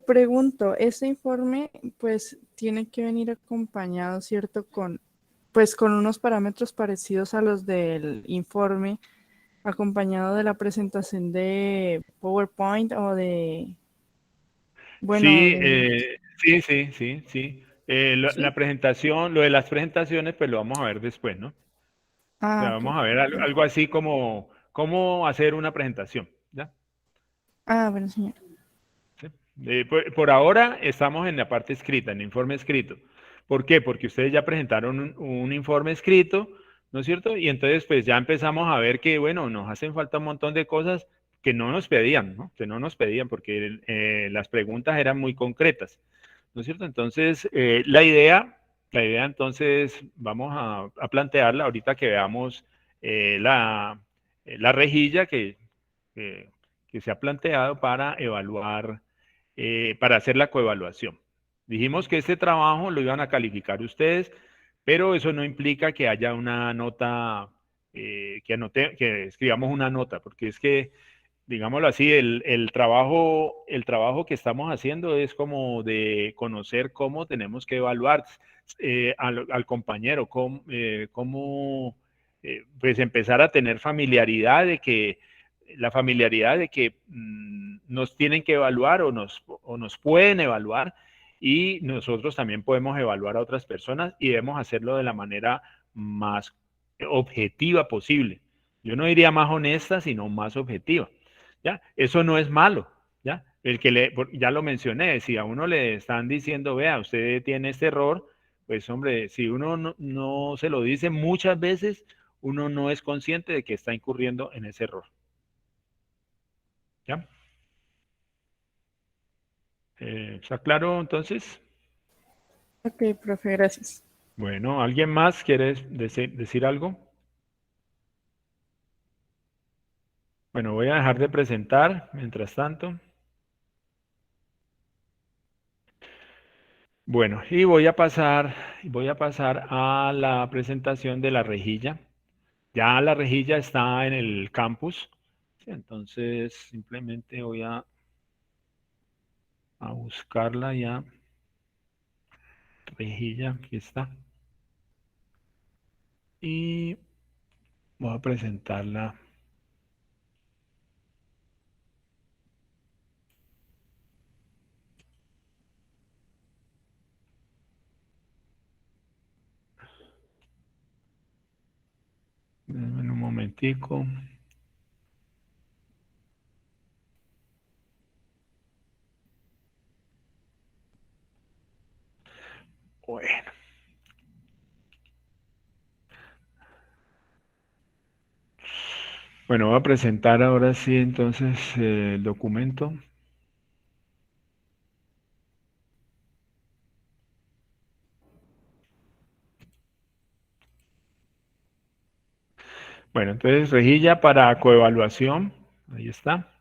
Pregunto, ese informe pues tiene que venir acompañado, ¿cierto? Con unos parámetros parecidos a los del informe, acompañado de la presentación de PowerPoint o bueno, Sí, sí, sí, sí, sí. ¿sí? La presentación, lo de las presentaciones, pues lo vamos a ver después, ¿no? O sea, Ok, vamos a ver perfecto. algo así como cómo hacer una presentación, ¿ya? Bueno, señor. ¿Sí? Por ahora estamos en la parte escrita, en el informe escrito. ¿Por qué? Porque ustedes ya presentaron un informe escrito, ¿no es cierto? Y entonces pues ya empezamos a ver que, bueno, nos hacen falta un montón de cosas que no nos pedían, ¿no? Que no nos pedían porque las preguntas eran muy concretas, ¿no es cierto? Entonces, la idea entonces vamos a plantearla ahorita que veamos la rejilla que se ha planteado para evaluar, para hacer la coevaluación. Dijimos que este trabajo lo iban a calificar ustedes, pero eso no implica que haya una nota, que escribamos una nota, porque es que, digámoslo así, el trabajo que estamos haciendo es como de conocer cómo tenemos que evaluar al compañero, pues empezar a tener familiaridad de que nos tienen que evaluar o nos pueden evaluar, y nosotros también podemos evaluar a otras personas y debemos hacerlo de la manera más objetiva posible. Yo no diría más honesta, sino más objetiva. ¿Ya? Eso no es malo. ¿Ya? Ya lo mencioné, si a uno le están diciendo, vea, usted tiene este error, pues hombre, si uno no se lo dice muchas veces, uno no es consciente de que está incurriendo en ese error. ¿Ya? ¿Está claro entonces? Ok, profe, gracias. Bueno, ¿alguien más quiere decir algo? Bueno, voy a dejar de presentar mientras tanto. Bueno, y voy a pasar a la presentación de la rejilla. Ya la rejilla está en el campus. Sí, entonces simplemente voy a buscarla ya. Rejilla, aquí está. Y voy a presentarla. En un momentico. Bueno. Bueno, voy a presentar ahora sí entonces el documento. Bueno, entonces rejilla para coevaluación. Ahí está.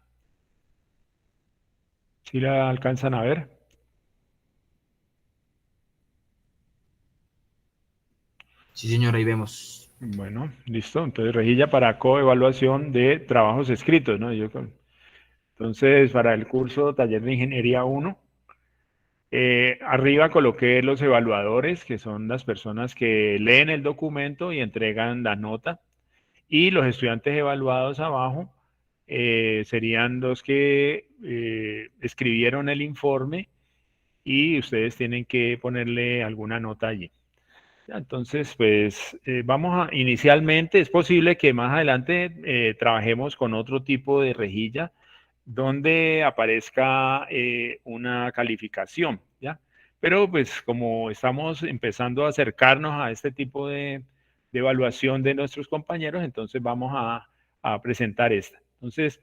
¿Sí la alcanzan a ver? Sí, señor, ahí vemos. Bueno, listo. Entonces rejilla para coevaluación de trabajos escritos, ¿no? Entonces, para el curso Taller de Ingeniería 1, arriba coloqué los evaluadores, que son las personas que leen el documento y entregan la nota, y los estudiantes evaluados abajo serían los que escribieron el informe, y ustedes tienen que ponerle alguna nota allí. Entonces, pues inicialmente es posible que más adelante trabajemos con otro tipo de rejilla donde aparezca una calificación, ¿ya? Pero pues como estamos empezando a acercarnos a este tipo de evaluación de nuestros compañeros, entonces vamos a presentar esta. Entonces,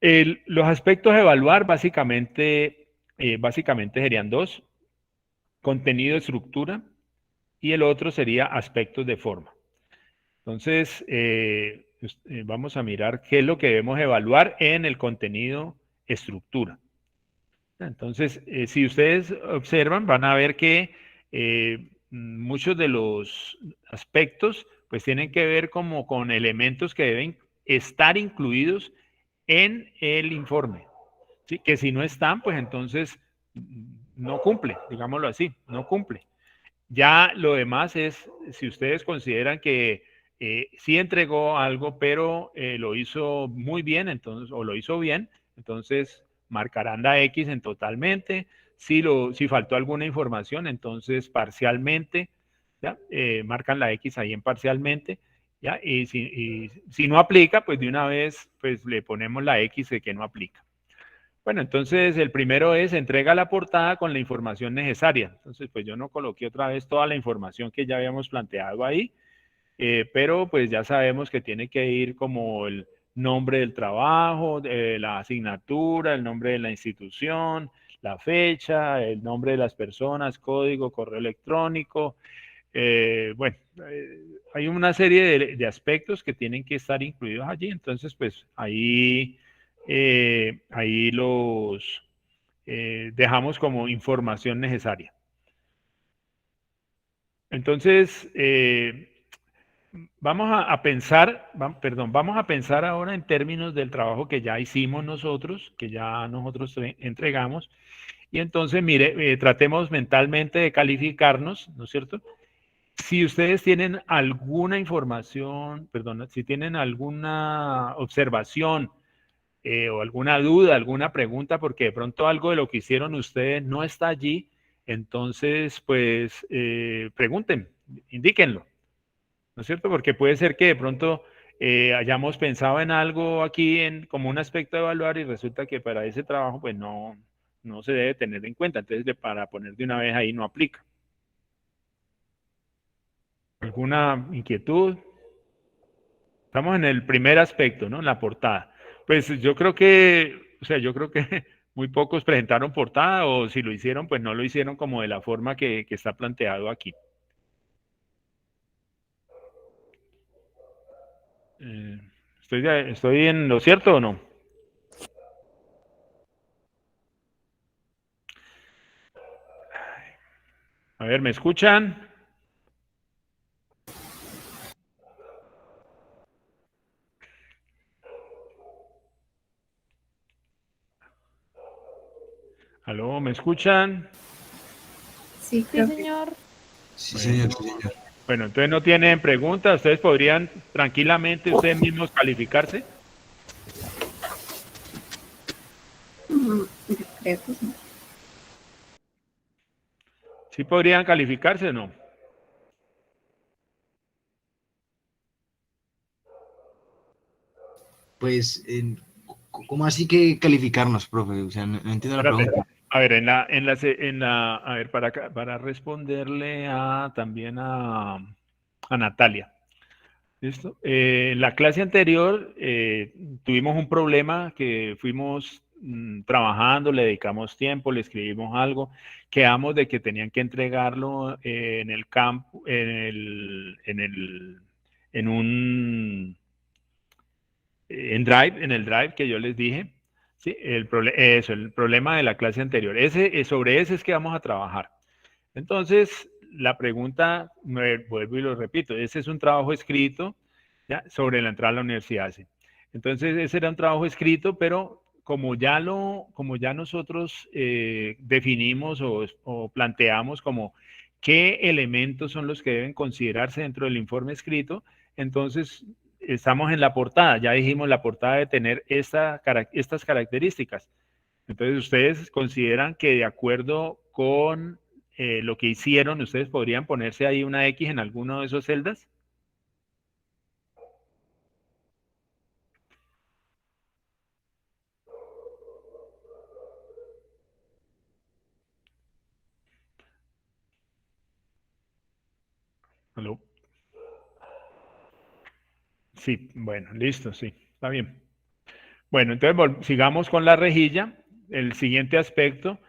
los aspectos a evaluar básicamente serían dos: contenido, estructura, y el otro sería aspectos de forma. Entonces, vamos a mirar qué es lo que debemos evaluar en el contenido, estructura. Entonces, si ustedes observan, van a ver que muchos de los aspectos pues tienen que ver como con elementos que deben estar incluidos en el informe. ¿Sí? Que si no están, pues entonces no cumple, digámoslo así, no cumple. Ya lo demás es, si ustedes consideran que sí entregó algo, pero lo hizo muy bien, entonces, o lo hizo bien, entonces marcarán la X en totalmente. Si faltó alguna información, entonces parcialmente, ¿ya? Marcan la X ahí en parcialmente, ¿ya? Y si no aplica, pues de una vez pues le ponemos la X de que no aplica. Bueno, entonces el primero es entrega la portada con la información necesaria. Entonces, pues yo no coloqué otra vez toda la información que ya habíamos planteado ahí, pero pues ya sabemos que tiene que ir como el nombre del trabajo, la asignatura, el nombre de la institución, la fecha, el nombre de las personas, código, correo electrónico. Bueno, hay una serie de aspectos que tienen que estar incluidos allí. Entonces, pues ahí dejamos como información necesaria. Entonces, vamos a pensar, vamos a pensar ahora en términos del trabajo que ya hicimos nosotros, que ya nosotros entregamos, y entonces, mire, tratemos mentalmente de calificarnos, ¿no es cierto? Si ustedes tienen alguna información, perdón, si tienen alguna observación o alguna duda, alguna pregunta, porque de pronto algo de lo que hicieron ustedes no está allí, entonces, pues, pregunten, indíquenlo, ¿no es cierto? Porque puede ser que de pronto hayamos pensado en algo aquí como un aspecto de evaluar y resulta que para ese trabajo, pues, no se debe tener en cuenta. Entonces, para poner de una vez ahí no aplica. ¿Alguna inquietud? Estamos en el primer aspecto, ¿no? En la portada. Pues yo creo que, o sea, yo creo que muy pocos presentaron portada o si lo hicieron, pues no lo hicieron como de la forma que está planteado aquí. Eh, ¿Estoy en lo cierto o no? A ver, ¿me escuchan? ¿Aló? ¿Me escuchan? Sí, Sí, profe. señor. Sí, Bueno, señor, sí, señor. bueno, entonces no tienen preguntas. ¿Ustedes podrían tranquilamente ustedes mismos calificarse? Yo creo que sí. ¿Sí podrían calificarse o no? Pues, ¿cómo así que calificarnos, profe? O sea, no entiendo la Espérate. pregunta. A ver, a ver, para responderle también a Natalia. ¿Listo? En la clase anterior tuvimos un problema que fuimos trabajando, le dedicamos tiempo, le escribimos algo, quedamos de que tenían que entregarlo en el campo, en el drive que yo les dije. Sí, el problema de la clase anterior. Sobre ese es que vamos a trabajar. Entonces, la pregunta, vuelvo y lo repito, ese es un trabajo escrito, ¿ya? Sobre la entrada a la universidad. Sí. Entonces, ese era un trabajo escrito, pero como ya nosotros definimos o planteamos como qué elementos son los que deben considerarse dentro del informe escrito, entonces estamos en la portada, ya dijimos la portada de tener estas características. Entonces, ustedes consideran que de acuerdo con lo que hicieron, ustedes podrían ponerse ahí una X en alguno de esos celdas. ¿Aló? Sí, bueno, listo, sí, está bien. Bueno, entonces sigamos con la rejilla. El siguiente aspecto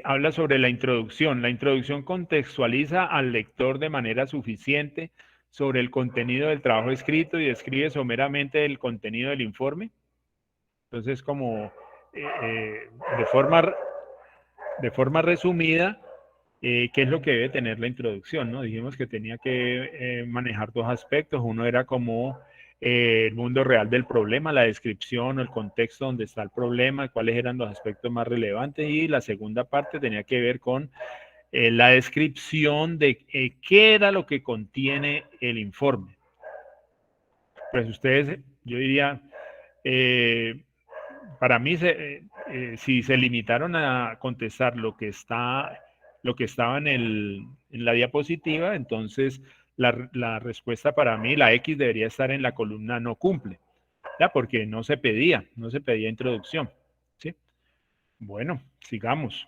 habla sobre la introducción. La introducción contextualiza al lector de manera suficiente sobre el contenido del trabajo escrito y describe someramente el contenido del informe. Entonces, como eh, eh, de forma resumida, ¿qué es lo que debe tener la introducción? ¿No? Dijimos que tenía que manejar dos aspectos. Uno era como el mundo real del problema, la descripción o el contexto donde está el problema, cuáles eran los aspectos más relevantes. Y la segunda parte tenía que ver con la descripción de qué era lo que contiene el informe. Pues ustedes, yo diría, eh, para mí, si se limitaron a contestar lo que estaba en la diapositiva, entonces la respuesta para mí, la X debería estar en la columna no cumple, ¿ya? Porque no se pedía introducción, ¿sí? Bueno, sigamos.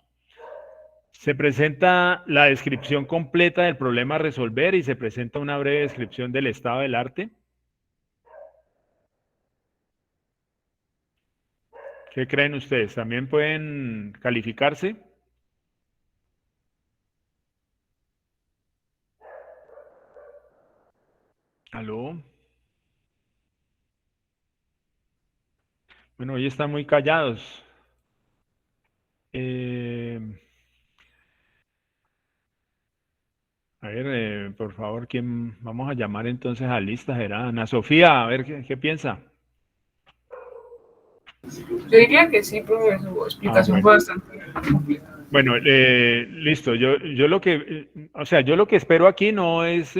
Se presenta la descripción completa del problema a resolver y se presenta una breve descripción del estado del arte. ¿Qué creen ustedes? ¿También pueden calificarse? ¿Aló? Bueno, hoy están muy callados. Eh, a ver, por favor, ¿quién vamos a llamar entonces a lista? ¿Será Ana Sofía? A ver, ¿qué piensa? Yo diría que sí, profe, su Ah, explicación bueno. fue bastante completa. Bueno, listo. Yo lo que, o sea, yo lo que espero aquí no es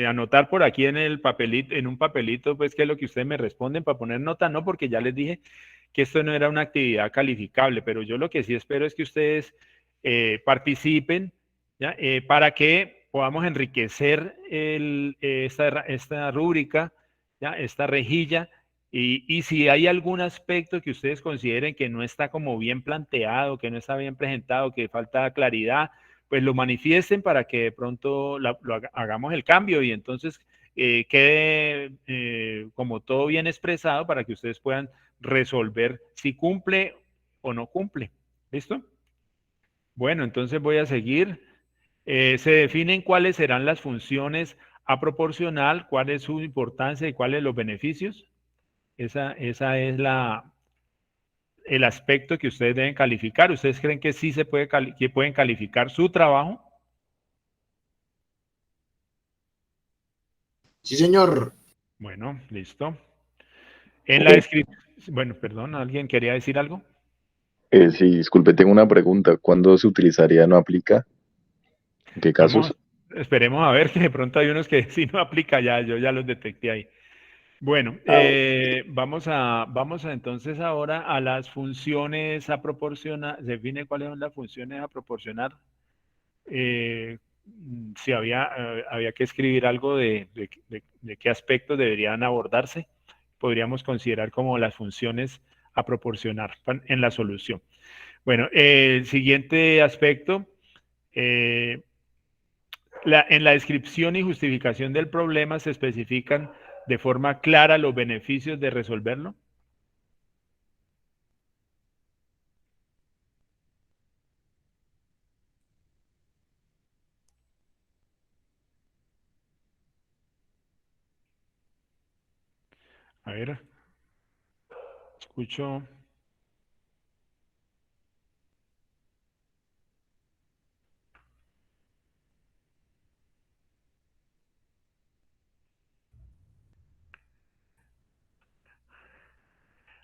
anotar por aquí en el papelito, en un papelito, pues qué es lo que ustedes me responden para poner nota, no, porque ya les dije que esto no era una actividad calificable, pero yo lo que sí espero es que ustedes participen, ¿ya? Para que podamos enriquecer esta rúbrica, ¿ya? Esta rejilla. Y si hay algún aspecto que ustedes consideren que no está como bien planteado, que no está bien presentado, que falta claridad, pues lo manifiesten para que de pronto hagamos el cambio y entonces quede como todo bien expresado para que ustedes puedan resolver si cumple o no cumple. ¿Listo? Bueno, entonces voy a seguir. Se definen cuáles serán las funciones a proporcional, cuál es su importancia y cuáles los beneficios. Esa es el aspecto que ustedes deben calificar. ¿Ustedes creen que sí se puede que pueden calificar su trabajo? Sí, señor. Bueno, listo. En la descripción, bueno, perdón, ¿alguien quería decir algo? Sí, disculpe, tengo una pregunta. ¿Cuándo se utilizaría no aplica? ¿En qué Vamos, casos? esperemos a ver que de pronto hay unos que sí no aplica ya, yo ya los detecté ahí. Bueno, vamos a entonces ahora a las funciones a proporcionar. Se define cuáles son las funciones a proporcionar. Si había que escribir algo de qué aspectos deberían abordarse, podríamos considerar como las funciones a proporcionar en la solución. Bueno, el siguiente aspecto, eh, en la descripción y justificación del problema se especifican de forma clara los beneficios de resolverlo. A ver, escucho.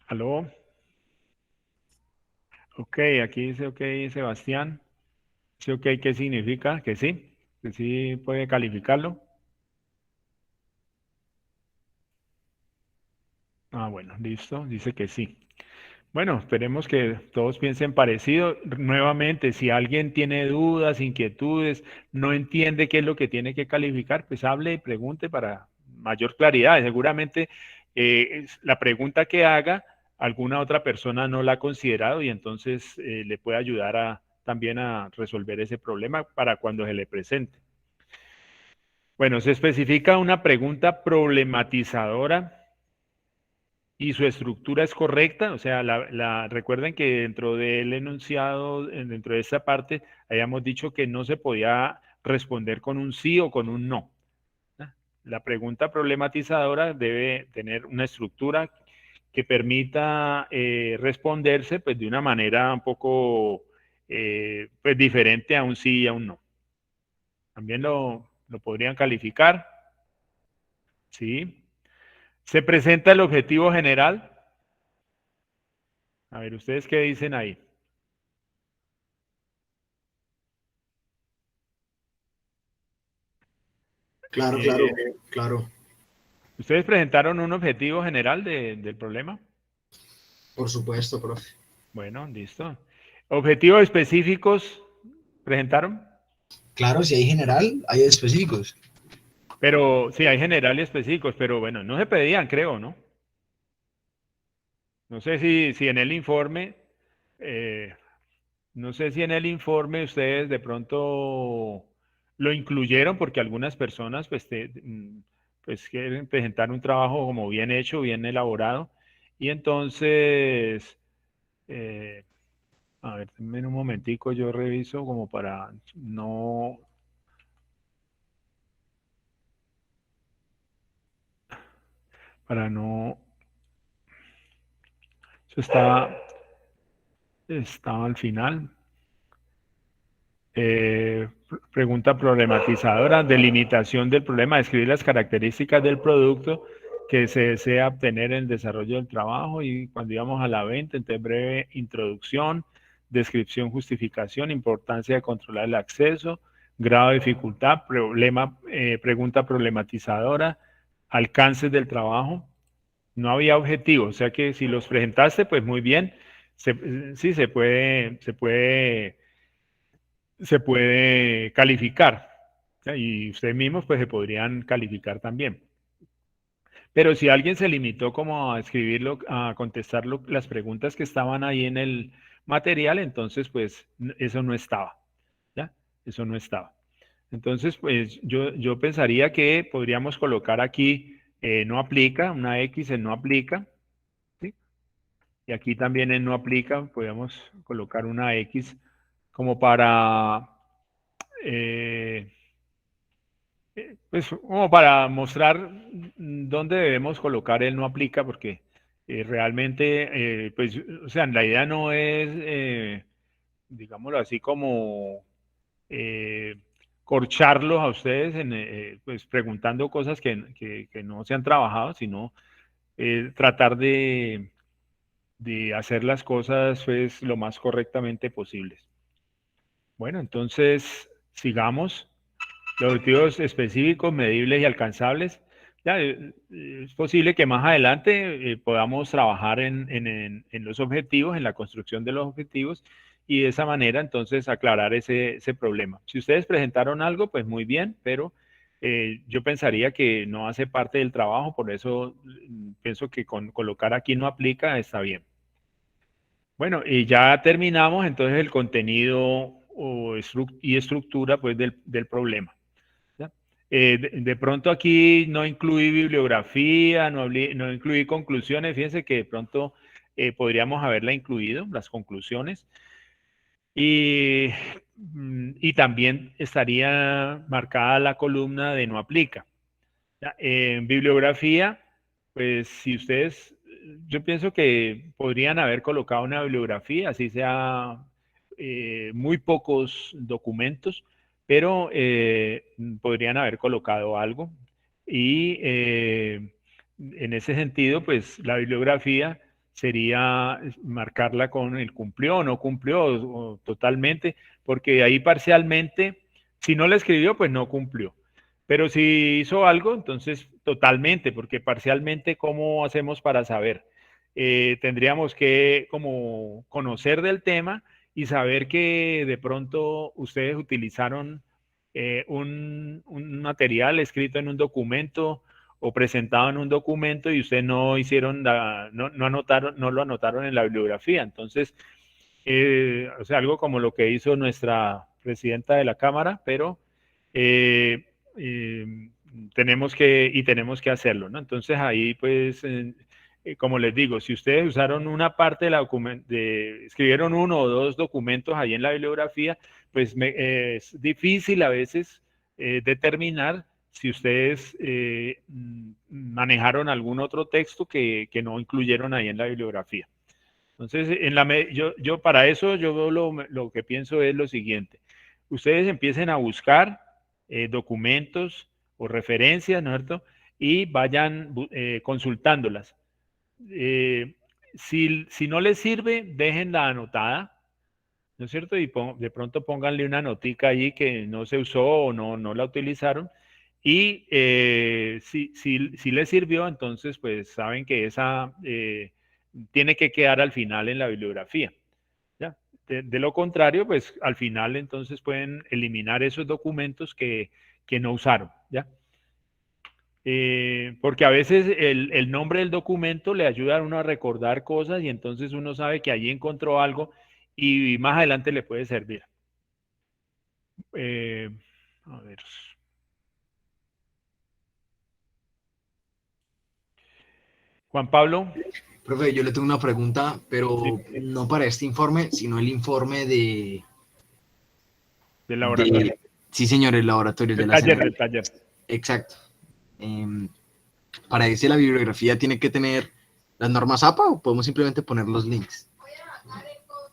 ¿Aló? Ok, aquí dice ok, Sebastián. ¿Sí ok qué significa? Que sí puede calificarlo. Ah, bueno, listo, dice que sí. Bueno, esperemos que todos piensen parecido. Nuevamente, si alguien tiene dudas, inquietudes, no entiende qué es lo que tiene que calificar, pues hable y pregunte para mayor claridad. Seguramente la pregunta que haga, alguna otra persona no la ha considerado y entonces le puede ayudar también a resolver ese problema para cuando se le presente. Bueno, se especifica una pregunta problematizadora y su estructura es correcta, o sea, recuerden que dentro del enunciado, dentro de esta parte, habíamos dicho que no se podía responder con un sí o con un no. La pregunta problematizadora debe tener una estructura que permita responderse pues, de una manera un poco pues, diferente a un sí y a un no. También lo podrían calificar, ¿sí? Se presenta el objetivo general. A ver, ¿ustedes qué dicen ahí? Claro, claro, Eh, claro. ¿Ustedes presentaron un objetivo general del problema? Por supuesto, profe. Bueno, listo. ¿Objetivos específicos presentaron? Claro, si hay general, hay específicos. Pero sí, hay general y específicos, pero bueno, no se pedían, creo, ¿no? No sé si en el informe, eh, no sé si en el informe ustedes de pronto lo incluyeron porque algunas personas pues quieren presentar un trabajo como bien hecho, bien elaborado, y entonces eh, a ver, en un momentico yo reviso como para no, eso está, estaba al final. Pregunta problematizadora, delimitación del problema, describir las características del producto que se desea obtener en el desarrollo del trabajo, y cuando íbamos a la venta, entonces breve introducción, descripción, justificación, importancia de controlar el acceso, grado de dificultad, pregunta problematizadora, alcances del trabajo. No había objetivos, o sea que si los presentaste, pues muy bien, sí se puede calificar, ¿sí? Y ustedes mismos pues se podrían calificar también. Pero si alguien se limitó como a escribirlo, a contestar las preguntas que estaban ahí en el material, entonces pues eso no estaba, ¿ya? Eso no estaba. Entonces pues yo pensaría que podríamos colocar aquí no aplica, una X en no aplica, ¿sí? Y aquí también en no aplica podríamos colocar una X como para... pues como para mostrar dónde debemos colocar el no aplica, porque realmente, pues, o sea, la idea no es, digámoslo así, como eh, corcharlos a ustedes, pues preguntando cosas que no se han trabajado, sino tratar de hacer las cosas pues lo más correctamente posibles. Bueno, entonces sigamos. Los objetivos específicos, medibles y alcanzables. Ya, es posible que más adelante podamos trabajar en los objetivos, en la construcción de los objetivos, y de esa manera entonces aclarar ese problema. Si ustedes presentaron algo, pues muy bien, pero yo pensaría que no hace parte del trabajo, por eso pienso que con colocar aquí no aplica, está bien. Bueno, y ya terminamos entonces el contenido y estructura pues del problema. De pronto aquí no incluí bibliografía, no incluí conclusiones. Fíjense que de pronto podríamos haberla incluido, las conclusiones. Y también estaría marcada la columna de no aplica. En bibliografía, pues si ustedes, yo pienso que podrían haber colocado una bibliografía, así sea muy pocos documentos, pero podrían haber colocado algo. Y en ese sentido, pues la bibliografía sería marcarla con el cumplió o no cumplió o totalmente, porque ahí parcialmente, si no la escribió, pues no cumplió. Pero si hizo algo, entonces totalmente, porque parcialmente, ¿cómo hacemos para saber? Tendríamos que como conocer del tema y saber que de pronto ustedes utilizaron un material escrito en un documento o presentado en un documento y ustedes no hicieron, no lo anotaron en la bibliografía. Entonces, o sea, algo como lo que hizo nuestra presidenta de la Cámara, pero tenemos que hacerlo, ¿no? Entonces ahí pues, como les digo, si ustedes usaron una parte de la escribieron uno o dos documentos ahí en la bibliografía, pues es difícil a veces determinar si ustedes manejaron algún otro texto que no incluyeron ahí en la bibliografía. Entonces, yo para eso yo lo que pienso es lo siguiente. Ustedes empiecen a buscar documentos o referencias, ¿no es cierto? Y vayan consultándolas. Si no les sirve, déjenla anotada, ¿no es cierto? Y de pronto pónganle una notica ahí que no se usó o no la utilizaron. Y si les sirvió, entonces pues saben que esa tiene que quedar al final en la bibliografía. ¿Ya? De lo contrario, pues al final entonces pueden eliminar esos documentos que no usaron. ¿Ya? Porque a veces el nombre del documento le ayuda a uno a recordar cosas y entonces uno sabe que allí encontró algo y más adelante le puede servir. A ver. Juan Pablo. Profe, yo le tengo una pregunta, pero Sí, no para este informe, sino el informe del laboratorio. Sí, señor, el laboratorio de la Del taller. Exacto. Para ese la bibliografía tiene que tener las normas APA o podemos simplemente poner los links.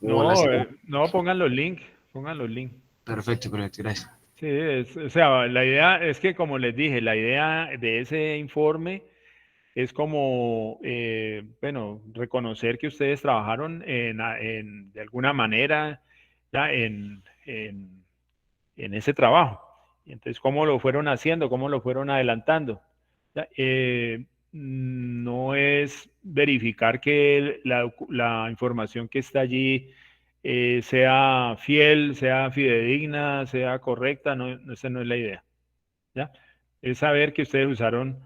O la segunda. No, pongan los links, pongan los links. Perfecto, perfecto, gracias. Sí, o sea, la idea es que, como les dije, la idea de ese informe es como, bueno, reconocer que ustedes trabajaron de alguna manera ya en ese trabajo. Y entonces, ¿cómo lo fueron haciendo? ¿Cómo lo fueron adelantando? Ya, no es verificar que la información que está allí sea fiel, sea fidedigna, sea correcta, esa no es la idea. ¿Ya? Es saber que ustedes usaron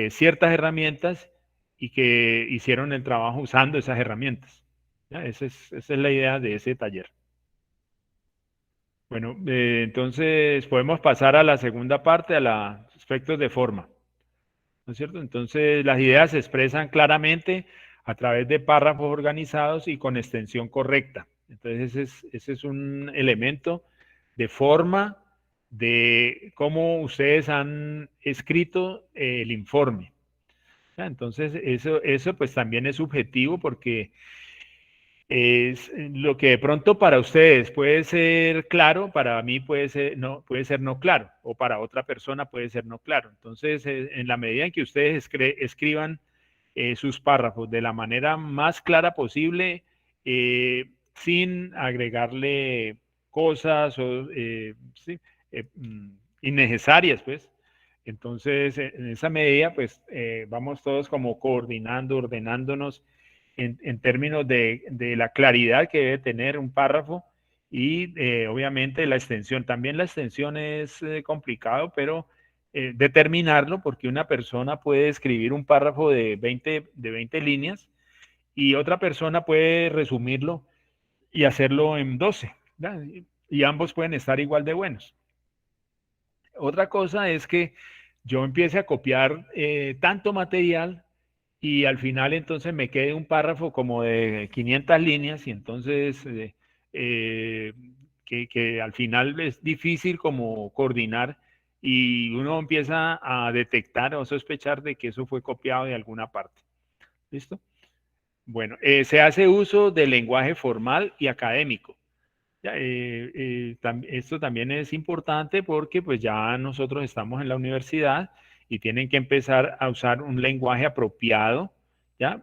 ciertas herramientas y que hicieron el trabajo usando esas herramientas. ¿Ya? Esa es la idea de ese taller. Bueno, entonces podemos pasar a la segunda parte, a los aspectos de forma. ¿No es cierto? Entonces las ideas se expresan claramente a través de párrafos organizados y con extensión correcta. Entonces ese es un elemento de forma de cómo ustedes han escrito el informe. ¿Ya? Entonces eso pues también es subjetivo porque es lo que de pronto para ustedes puede ser claro, para mí puede ser no claro, o para otra persona puede ser no claro. Entonces, en la medida en que ustedes escriban sus párrafos de la manera más clara posible, sin agregarle cosas o sí, innecesarias, pues. Entonces, en esa medida, pues vamos todos como coordinando, ordenándonos en términos de la claridad que debe tener un párrafo y obviamente la extensión. También la extensión es complicado, pero determinarlo porque una persona puede escribir un párrafo de 20 líneas y otra persona puede resumirlo y hacerlo en 12, ¿verdad? Y ambos pueden estar igual de buenos. Otra cosa es que yo empiece a copiar tanto material y al final entonces me quede un párrafo como de 500 líneas y entonces eh, que al final es difícil como coordinar y uno empieza a detectar o sospechar de que eso fue copiado de alguna parte. ¿Listo? Bueno, se hace uso del lenguaje formal y académico. Ya, esto también es importante porque pues ya nosotros estamos en la universidad y tienen que empezar a usar un lenguaje apropiado, ¿ya?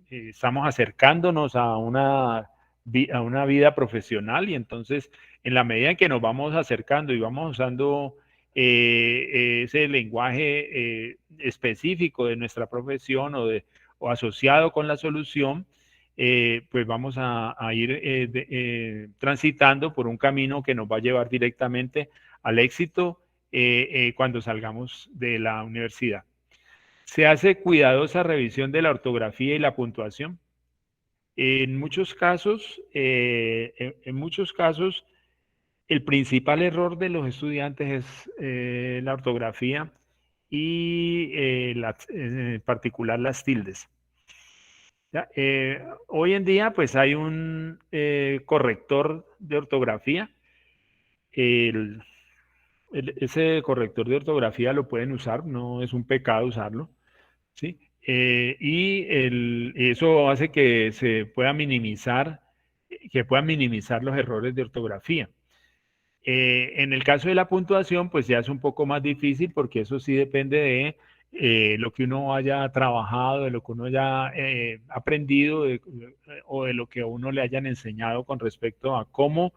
Estamos acercándonos a a una vida profesional y entonces en la medida en que nos vamos acercando y vamos usando ese lenguaje específico de nuestra profesión o asociado con la solución, pues vamos a ir transitando por un camino que nos va a llevar directamente al éxito cuando salgamos de la universidad. Se hace cuidadosa revisión de la ortografía y la puntuación. En muchos casos, el principal error de los estudiantes es la ortografía y en particular las tildes. ¿Ya? Hoy en día, pues hay un corrector de ortografía. El, ese corrector de ortografía lo pueden usar, no es un pecado usarlo, ¿sí? Eso hace que puedan minimizar los errores de ortografía. En el caso de la puntuación, pues ya es un poco más difícil porque eso sí depende de lo que uno haya trabajado, de lo que uno haya aprendido o de lo que a uno le hayan enseñado con respecto a cómo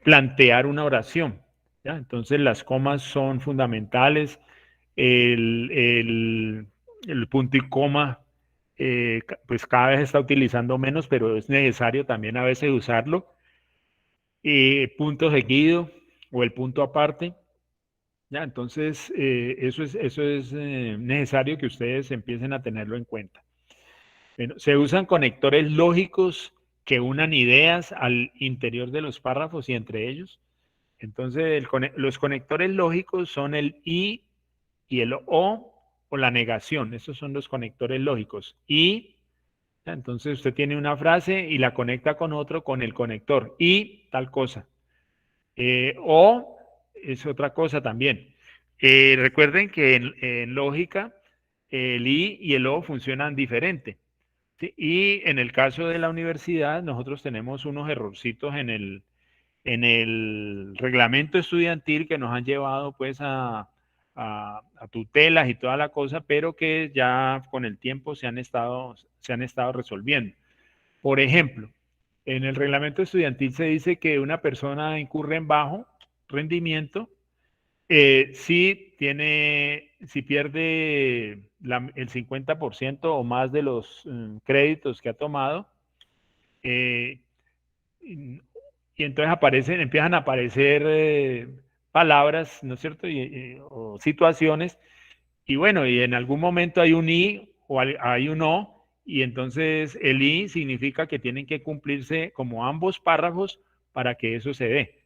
plantear una oración. ¿Ya? Entonces las comas son fundamentales, el punto y coma pues cada vez se está utilizando menos, pero es necesario también a veces usarlo. Punto seguido o el punto aparte. ¿Ya? Entonces, eso es necesario que ustedes empiecen a tenerlo en cuenta. Bueno, se usan conectores lógicos que unan ideas al interior de los párrafos y entre ellos. Entonces, los conectores lógicos son el y el o la negación. Esos son los conectores lógicos. Y, entonces usted tiene una frase y la conecta con otro con el conector. Y tal cosa. O es otra cosa también. Recuerden que en lógica el y el o funcionan diferente. ¿sí? Y en el caso de la universidad, nosotros tenemos unos errorcitos en el reglamento estudiantil que nos han llevado pues a tutelas y toda la cosa, pero que ya con el tiempo se han estado resolviendo. Por ejemplo, en el reglamento estudiantil se dice que una persona incurre en bajo rendimiento si pierde el 50% o más de los créditos que ha tomado, y, y entonces empiezan a aparecer palabras, ¿no es cierto? O situaciones, y bueno, y en algún momento hay un I o hay un O, y entonces el I significa que tienen que cumplirse como ambos párrafos para que eso se dé.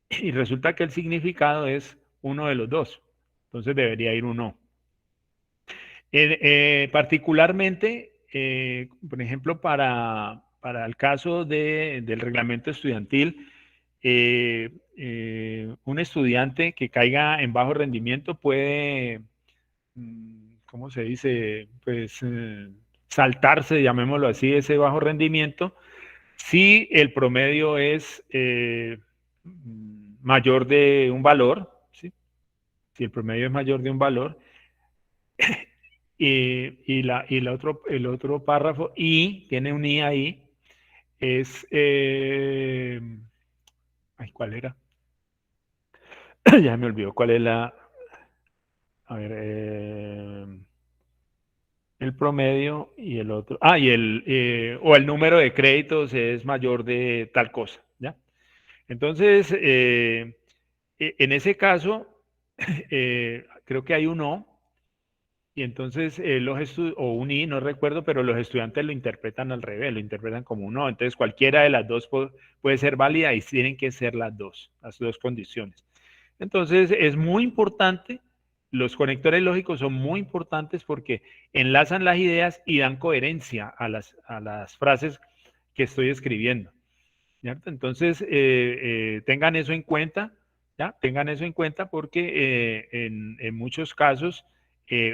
Y resulta que el significado es uno de los dos. Entonces debería ir un O. Particularmente, por ejemplo, para el caso del reglamento estudiantil, un estudiante que caiga en bajo rendimiento puede, ¿cómo se dice? Pues saltarse, llamémoslo así, ese bajo rendimiento, si el promedio es mayor de un valor, ¿sí? Si el promedio es mayor de un valor, el otro párrafo, y tiene un I ahí, es, ¿cuál era? Ya me olvidó cuál es a ver, el promedio y el otro, o el número de créditos es mayor de tal cosa, ¿ya? Entonces, en ese caso, creo que hay un O, y entonces o un I, no recuerdo, pero los estudiantes lo interpretan al revés, lo interpretan como un O. Entonces, cualquiera de las dos puede ser válida y tienen que ser las dos condiciones. Entonces, es muy importante, los conectores lógicos son muy importantes porque enlazan las ideas y dan coherencia a las frases que estoy escribiendo. ¿Cierto? Entonces, tengan eso en cuenta, ¿ya? Tengan eso en cuenta porque en muchos casos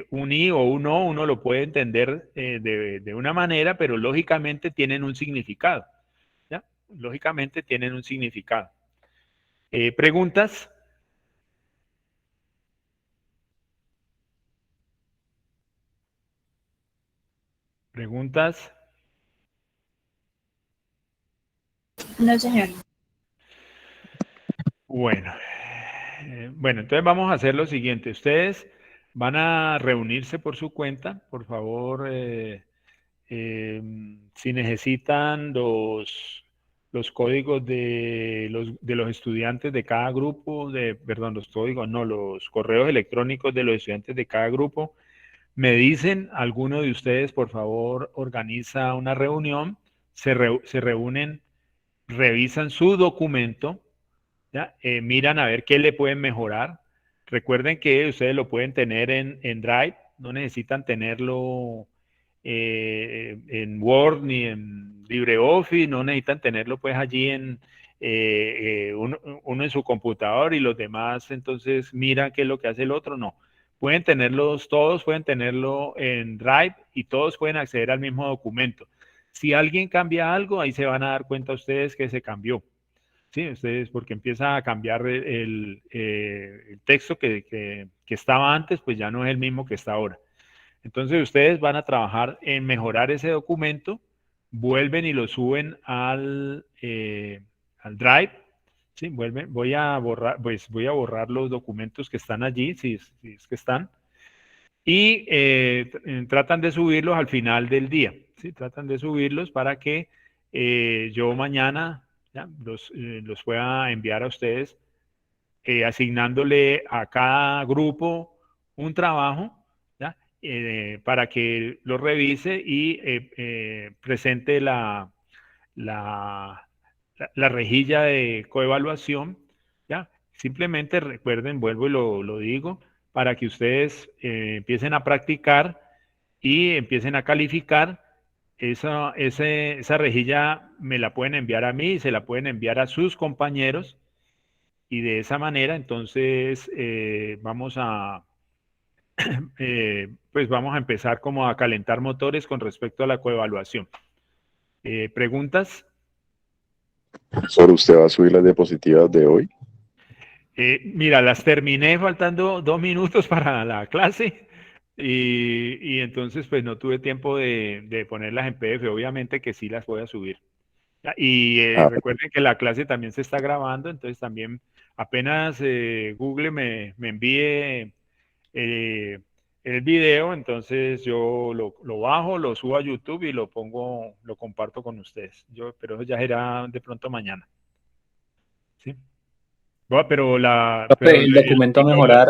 un I o un O uno lo puede entender de una manera, pero lógicamente tienen un significado, ¿ya? Lógicamente tienen un significado. ¿Preguntas? ¿Preguntas? No, señor. Bueno, entonces vamos a hacer lo siguiente. Ustedes van a reunirse por su cuenta, por favor. Si necesitan los códigos de los estudiantes de cada grupo, perdón, los códigos, no, los correos electrónicos de los estudiantes de cada grupo, me dicen, alguno de ustedes, por favor, organiza una reunión, se reúnen, revisan su documento, ¿ya? Miran a ver qué le pueden mejorar. Recuerden que ustedes lo pueden tener en Drive, no necesitan tenerlo en Word ni en LibreOffice, no necesitan tenerlo pues allí uno en su computador y los demás entonces miran qué es lo que hace el otro, no. Pueden tenerlos todos, pueden tenerlo en Drive y todos pueden acceder al mismo documento. Si alguien cambia algo, ahí se van a dar cuenta ustedes que se cambió. Sí, ustedes, porque empieza a cambiar el texto que estaba antes, pues ya no es el mismo que está ahora. Entonces ustedes van a trabajar en mejorar ese documento, vuelven y lo suben al Drive, ¿sí? Voy a borrar los documentos que están allí, si es que están, y tratan de subirlos al final del día, ¿sí? Tratan de subirlos para que yo mañana ¿ya? Los pueda enviar a ustedes, asignándole a cada grupo un trabajo, ¿ya? Para que lo revise y presente la rejilla de coevaluación, ¿ya? Simplemente recuerden, vuelvo y lo digo, para que ustedes empiecen a practicar y empiecen a calificar. Esa rejilla me la pueden enviar a mí, se la pueden enviar a sus compañeros y de esa manera entonces vamos pues vamos a empezar como a calentar motores con respecto a la coevaluación. ¿Preguntas? Profesor, ¿usted va a subir las diapositivas de hoy? Mira, las terminé faltando 2 minutos para la clase y entonces pues no tuve tiempo de ponerlas en PDF. Obviamente que sí las voy a subir. Y Ah, recuerden que la clase también se está grabando, entonces también apenas Google me envíe eh, el video, entonces yo lo bajo, lo subo a YouTube y lo pongo, lo comparto con ustedes. Pero eso ya será de pronto mañana. ¿Sí? Bueno, pero Profe, ¿el documento a mejorar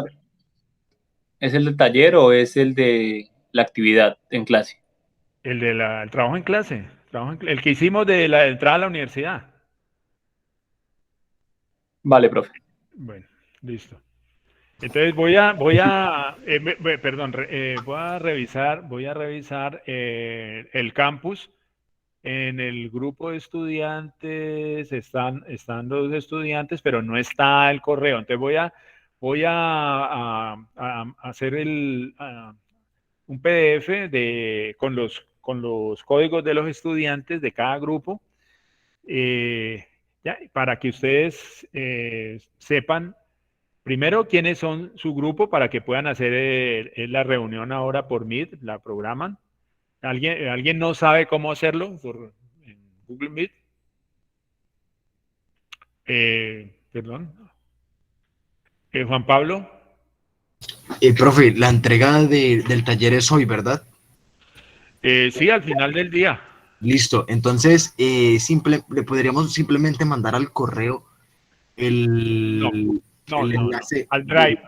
es el del taller o es el de la actividad en clase? el trabajo en clase, el que hicimos de la entrada a la universidad. Vale, profe. Bueno, listo. Entonces perdón, voy a revisar el campus. En el grupo de estudiantes están los estudiantes, pero no está el correo. Entonces voy a hacer un PDF con los códigos de los estudiantes de cada grupo, para que ustedes sepan primero quiénes son su grupo para que puedan hacer la reunión ahora por Meet, la programan. ¿Alguien no sabe cómo hacerlo en Google Meet? Perdón. Juan Pablo. Profe, la entrega del taller es hoy, ¿verdad? Sí, al final del día. Listo. Entonces, le podríamos simplemente mandar al correo No, el no. enlace. Al Drive.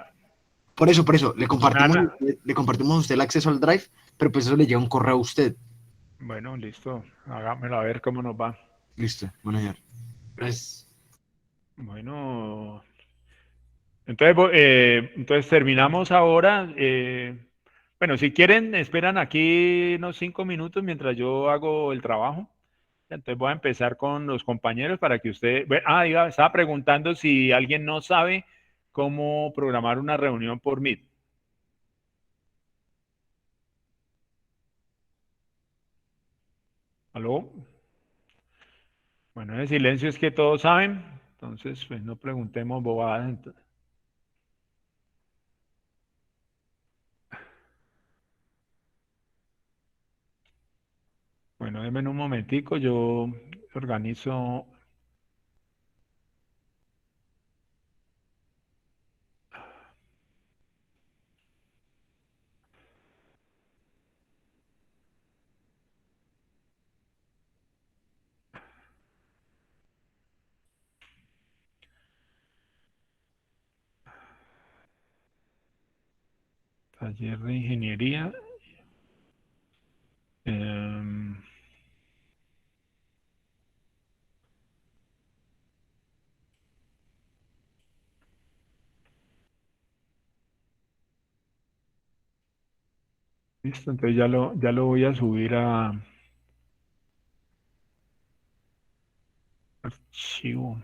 Por eso, Nada. le compartimos a usted el acceso al Drive, pero pues eso le llega un correo a usted. Bueno, listo. Hágamelo a ver cómo nos va. Listo. Bueno, señor. Gracias. Bueno, entonces terminamos ahora. Bueno, si quieren, esperan aquí unos 5 minutos mientras yo hago el trabajo. Entonces voy a empezar con los compañeros para que usted... estaba preguntando si alguien no sabe cómo programar una reunión por Meet. ¿Aló? Bueno, el silencio es que todos saben. Entonces, pues no preguntemos bobadas. Bueno, denme un momentico, yo organizo. Taller de ingeniería. Listo, entonces ya lo voy a subir a archivo.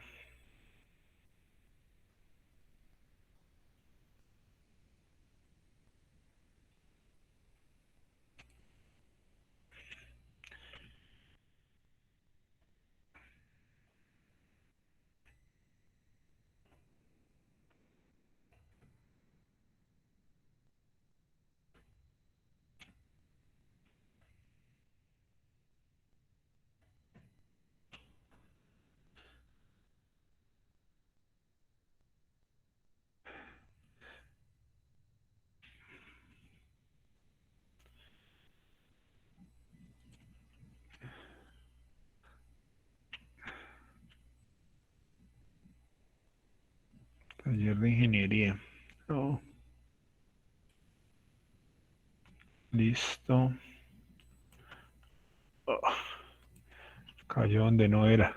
Taller de ingeniería. Oh, listo. Oh, cayó donde no era.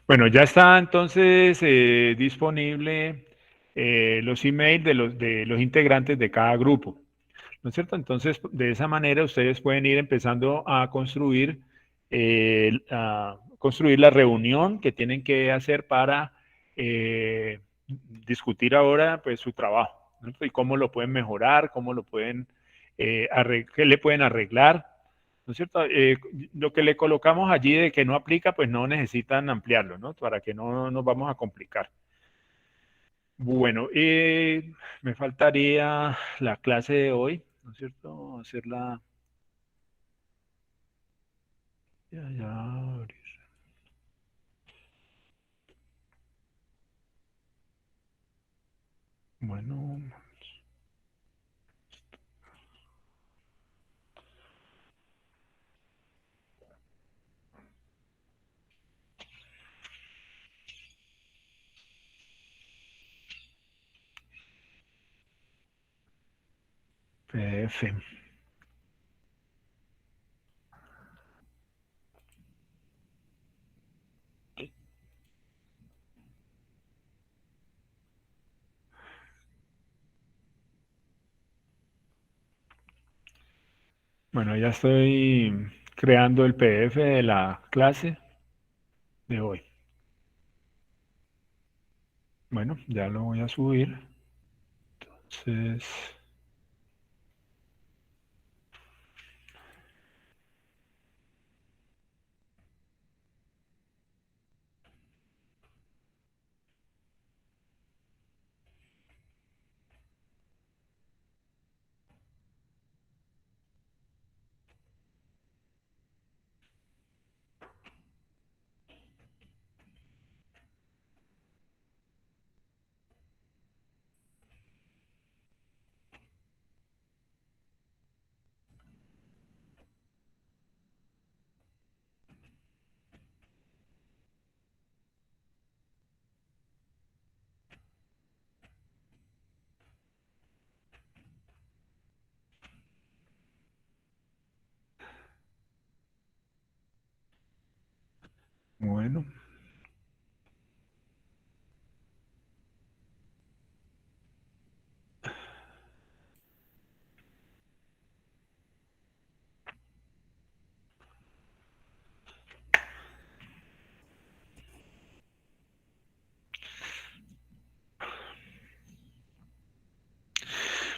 Bueno, ya está entonces disponible los emails de los integrantes de cada grupo, ¿no es cierto? Entonces, de esa manera ustedes pueden ir empezando a construir la reunión que tienen que hacer para discutir ahora pues su trabajo, ¿no? Y cómo lo pueden mejorar, cómo lo pueden, qué le pueden arreglar, ¿no es cierto? Lo que le colocamos allí de que no aplica, pues no necesitan ampliarlo, ¿no? Para que no nos vamos a complicar. Bueno, me faltaría la clase de hoy, ¿no es cierto? Hacerla. Ya, abrir. Bueno, PDF. Bueno, ya estoy creando el PDF de la clase de hoy. Bueno, ya lo voy a subir. Entonces, bueno.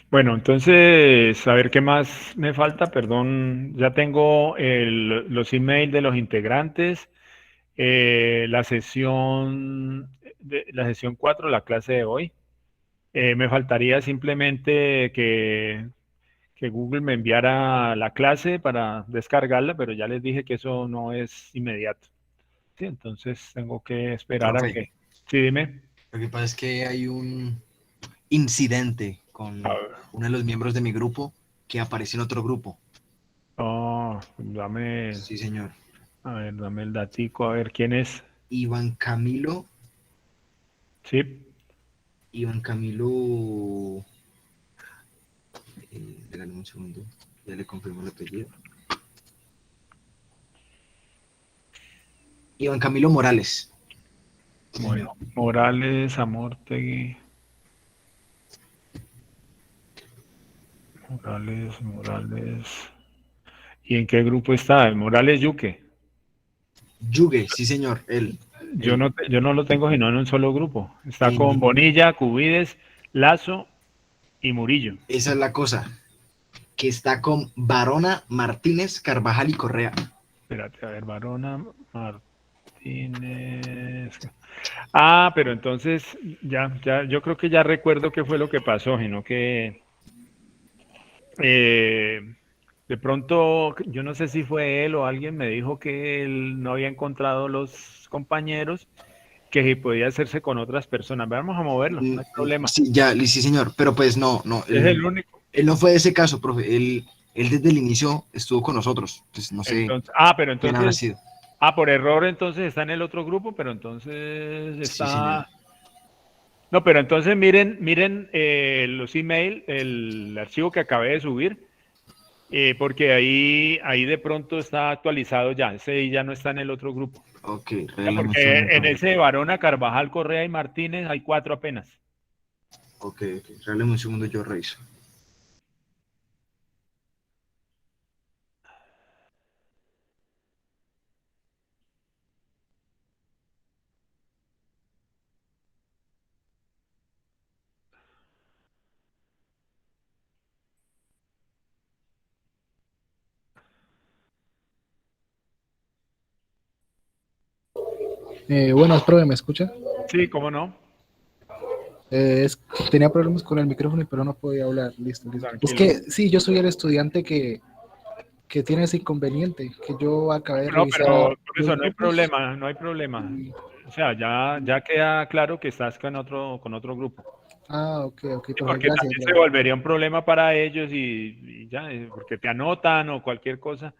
Bueno, entonces, a ver qué más me falta. Perdón, ya tengo los emails de los integrantes, la sesión 4, la clase de hoy. Me faltaría simplemente que Google me enviara la clase para descargarla, pero ya les dije que eso no es inmediato. Sí, entonces tengo que esperar a Profe, que. Sí, dime. lo que pasa es que hay un incidente A con ver. uno de los miembros de mi grupo que aparece en otro grupo. Oh, dame, Sí, señor. a ver, dame el datico, a ver quién es. Iván Camilo, Sí, Iván Camilo, regálame un segundo, ya le confirmo el apellido. Iván Camilo Morales. Sí, señor. Morales, Amortegui. Morales. ¿Y en qué grupo está? Morales Yuque. Yugue, sí, señor, él. Yo no lo tengo sino en un solo grupo. Está con En- Bonilla, Cubides, Lazo y Murillo. esa es la cosa, que está con Varona, Martínez, Carvajal y Correa. Espérate, a ver, Varona, Martínez. Ah, pero entonces yo creo que ya recuerdo qué fue lo que pasó, sino que eh, de pronto, yo no sé si fue él o alguien me dijo que él no había encontrado los compañeros, que si podía hacerse con otras personas. Vamos a moverlo, no hay problema. Sí, ya, sí, señor, pero pues no, no, Es el único. él no fue de ese caso, profe, él desde el inicio estuvo con nosotros, pues no sé Entonces, pero quién habrá entonces, sido. por error entonces está en el otro grupo, pero entonces Sí, señor. está. No, pero entonces miren los emails, el archivo que acabé de subir, porque ahí de pronto está actualizado ya, ese ya no está en el otro grupo. Ok, Ya, regálame un porque segundo, en profe. ese de Varona, Carvajal, Correa y Martínez hay 4 apenas. Ok, regálame un segundo, yo reviso. Buenas, profe, ¿me escucha? Sí, ¿cómo no? Tenía problemas con el micrófono, pero no podía hablar. Listo, listo. Es Tranquilo. que sí, yo soy el estudiante que tiene ese inconveniente, que yo acabé de No, revisar pero por eso los no hay grupos. problema, no hay problema. O sea, ya queda claro que estás con otro grupo. Ah, ok, ok, Sí, profe, porque gracias, también se gracias. volvería un problema para ellos y ya, porque te anotan o cualquier cosa.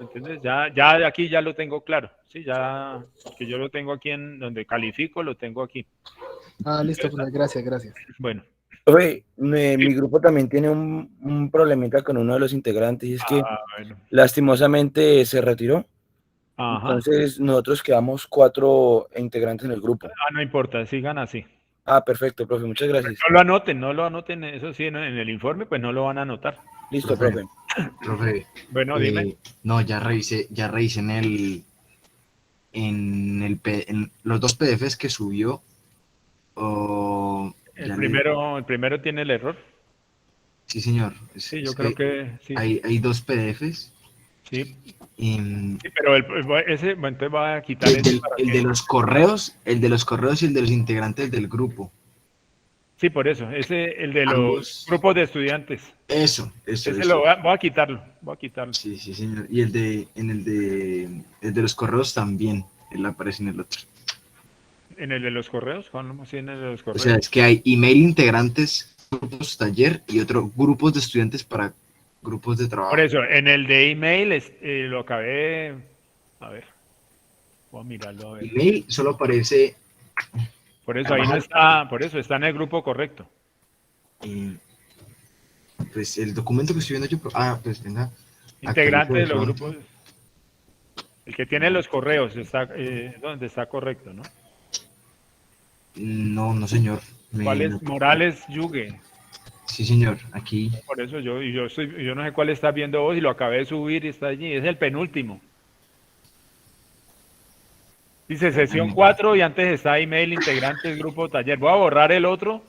¿Me entiendes? Ya de aquí ya lo tengo claro. Sí, ya, porque yo lo tengo aquí en donde califico, lo tengo aquí. Ah, listo, Entonces, profe, gracias, gracias. bueno, Oye, sí. mi grupo también tiene un problemita con uno de los integrantes y es que Ah, bueno. lastimosamente se retiró. Ajá. Entonces nosotros quedamos 4 integrantes en el grupo. Ah, no importa, sigan así. Ah, perfecto, profe, muchas gracias. No lo anoten, eso sí, en el informe, pues no lo van a anotar. Listo, Profe, profe. profe, Bueno, dime. no, ya revisé en los dos PDFs que subió. Ya le, El primero tiene el error. sí, señor. Sí, yo Es creo que que sí, hay dos PDFs. sí. em, Sí, pero ese, bueno, entonces va a quitar ese para el de que. los correos, el de los correos y el de los integrantes del grupo. Sí, por eso, ese, el de los Ambos, grupos de estudiantes. Ese eso. voy a quitarlo, voy a quitarlo. Sí, sí, señor. Y el de los correos también. Él aparece en el otro. En el de los correos, ¿cómo así en el de los O sea, correos? es que hay email integrantes, grupos taller y otro grupos de estudiantes para grupos de Por trabajo. eso, en el de email lo acabé. A ver, voy a mirarlo a ver. Email solo aparece Por eso ahí no Carvajal. está, por eso está en el grupo correcto. eh, pues el documento que estoy viendo yo. Pues venga, actualizo Integrante de de los pronto. grupos. El que tiene los correos está donde está correcto, ¿no? No, no, señor. ¿Cuál es? Morales Yugue. Sí, señor. Aquí. Por eso yo no sé cuál estás viendo vos y lo acabé de subir y está allí. Es el penúltimo. Dice sesión 4 y antes está email integrantes grupo taller. Voy a borrar el otro.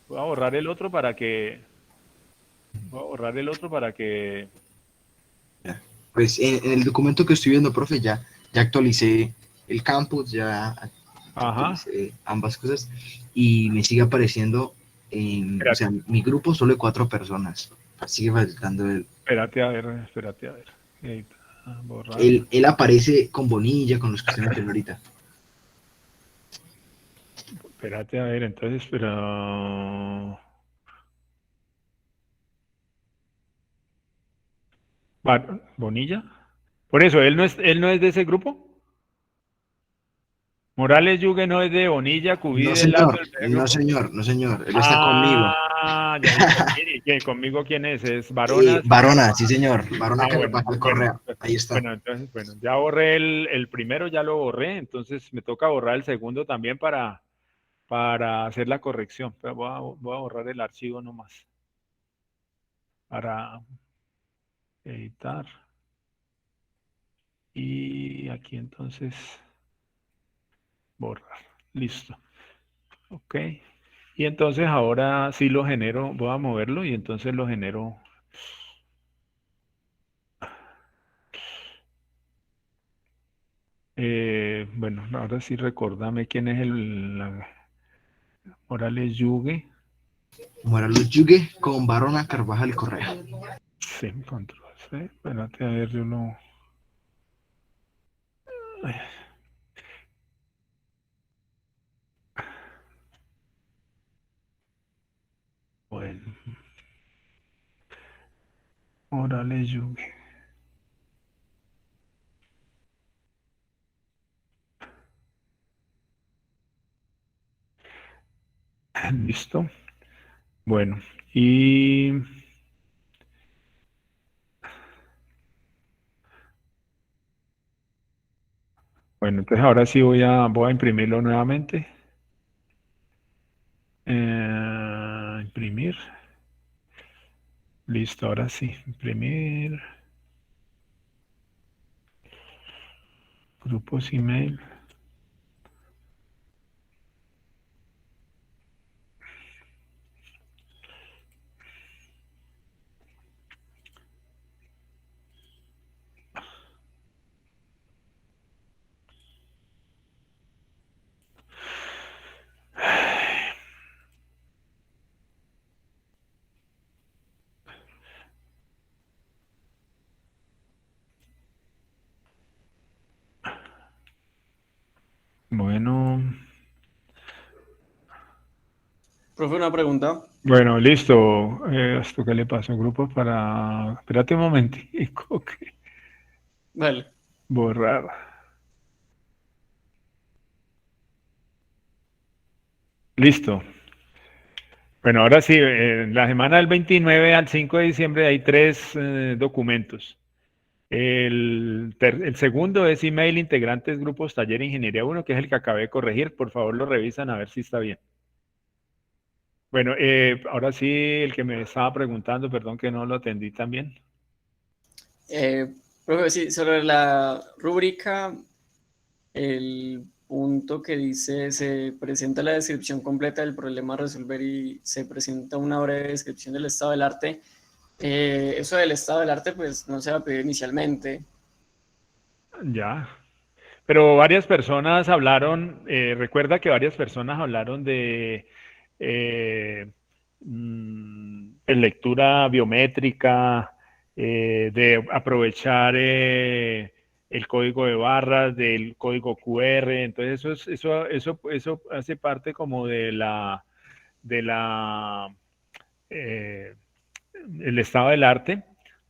Voy a borrar el otro para que. Voy a borrar el otro para que. Pues en el documento que estoy viendo, profe, ya actualicé el campus, ya Ajá. actualicé ambas cosas y me sigue apareciendo, o sea, Espérate, mi grupo solo de 4 personas. Sigue faltando él. espérate a ver, espérate a ver. Ahí está, borrar. Él aparece con Bonilla, con los que usted mencionó ahorita. Espérate a ver, entonces, pero. ¿Bonilla? Por eso, él no es de ese grupo. Morales Yugue no es de Bonilla, No, Cubí, Lazo, señor, el primer no, grupo. señor, no, señor. Él está conmigo. Ah, ya, conmigo quién es? ¿Es Varonas? Varona, sí, señor. Varona Ah, bueno, Carvajal bueno, Correa. Ahí está. bueno, entonces, bueno, ya borré el primero, ya lo borré, entonces me toca borrar el segundo también para hacer la corrección. Pero voy a borrar el archivo nomás para editar. Y aquí entonces borrar. Listo. Ok. Y entonces ahora sí lo genero, voy a moverlo y entonces lo genero. Bueno, ahora sí recordame quién es Morales Yugue. Morelos Yugue con Varona Carvajal Correa. Sí, control C. Espérate a ver, yo no. Ay, bueno, Morales Yugue. Listo. Bueno, y bueno, entonces ahora sí voy a imprimirlo nuevamente. Imprimir. Listo, ahora sí. Imprimir. Grupos email. Bueno, Profe, una pregunta. bueno, listo. ¿Esto qué le pasó? Grupo para... Espérate un momentico, que Vale. borrar. Listo. Bueno, ahora sí, en la semana del 29 al 5 de diciembre hay 3 documentos. El segundo es email integrantes grupos taller ingeniería 1, que es el que acabé de corregir. Por favor, lo revisan a ver si está bien. Bueno, ahora sí, el que me estaba preguntando, perdón que no lo atendí también. Profe, sí, sobre la rúbrica, el punto que dice se presenta la descripción completa del problema a resolver y se presenta una breve descripción del estado del arte. Eso del estado del arte, pues no se va a pedir inicialmente. Ya. Pero varias personas hablaron, recuerda que varias personas hablaron de lectura biométrica, de aprovechar el código de barras, del código QR. Entonces eso hace parte como de la eh, el estado del arte,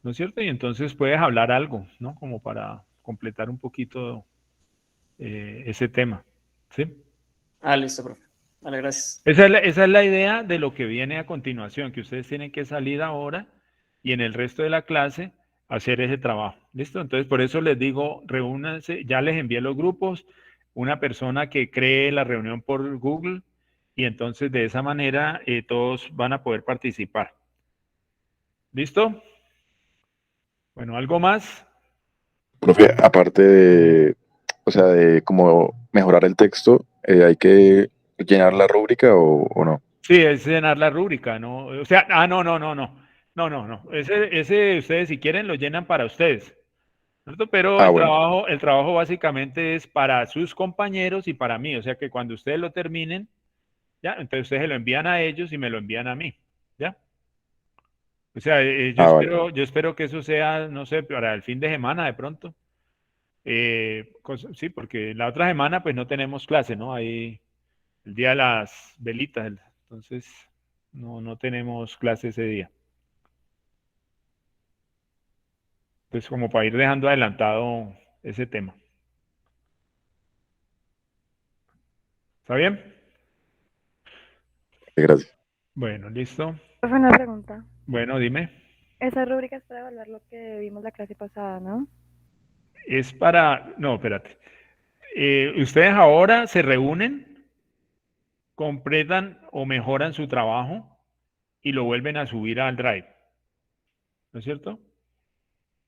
¿no es cierto? Y entonces puedes hablar algo, ¿no? Como para completar un poquito ese tema, ¿sí? Ah, listo, profe. Vale, gracias. Esa es la idea de lo que viene a continuación, que ustedes tienen que salir ahora y en el resto de la clase hacer ese trabajo. ¿Listo? Entonces, por eso les digo, reúnanse, ya les envié los grupos, una persona que cree la reunión por Google y entonces de esa manera todos van a poder participar. ¿Listo? Bueno, ¿algo más? Profe, aparte de, o sea, de cómo mejorar el texto, ¿hay que llenar la rúbrica o no? Sí, es llenar la rúbrica, ¿no? O sea, no. Ese ustedes si quieren lo llenan para ustedes, ¿cierto? Pero Ah, bueno. el trabajo básicamente es para sus compañeros y para mí, o sea que cuando ustedes lo terminen, ya, entonces ustedes se lo envían a ellos y me lo envían a mí, ¿ya? O sea, Ah, vale. yo espero que eso sea, no sé, para el fin de semana de pronto. Sí, porque la otra semana pues no tenemos clase, ¿no? Ahí el día de las velitas, entonces no tenemos clase ese día. Pues como para ir dejando adelantado ese tema. ¿Está bien? Gracias. Bueno, listo. Profe, una pregunta. Bueno, dime. Esa rúbrica es para evaluar lo que vimos la clase pasada, ¿no? Es para... No, espérate. Ustedes ahora se reúnen, completan o mejoran su trabajo y lo vuelven a subir al Drive. ¿No es cierto?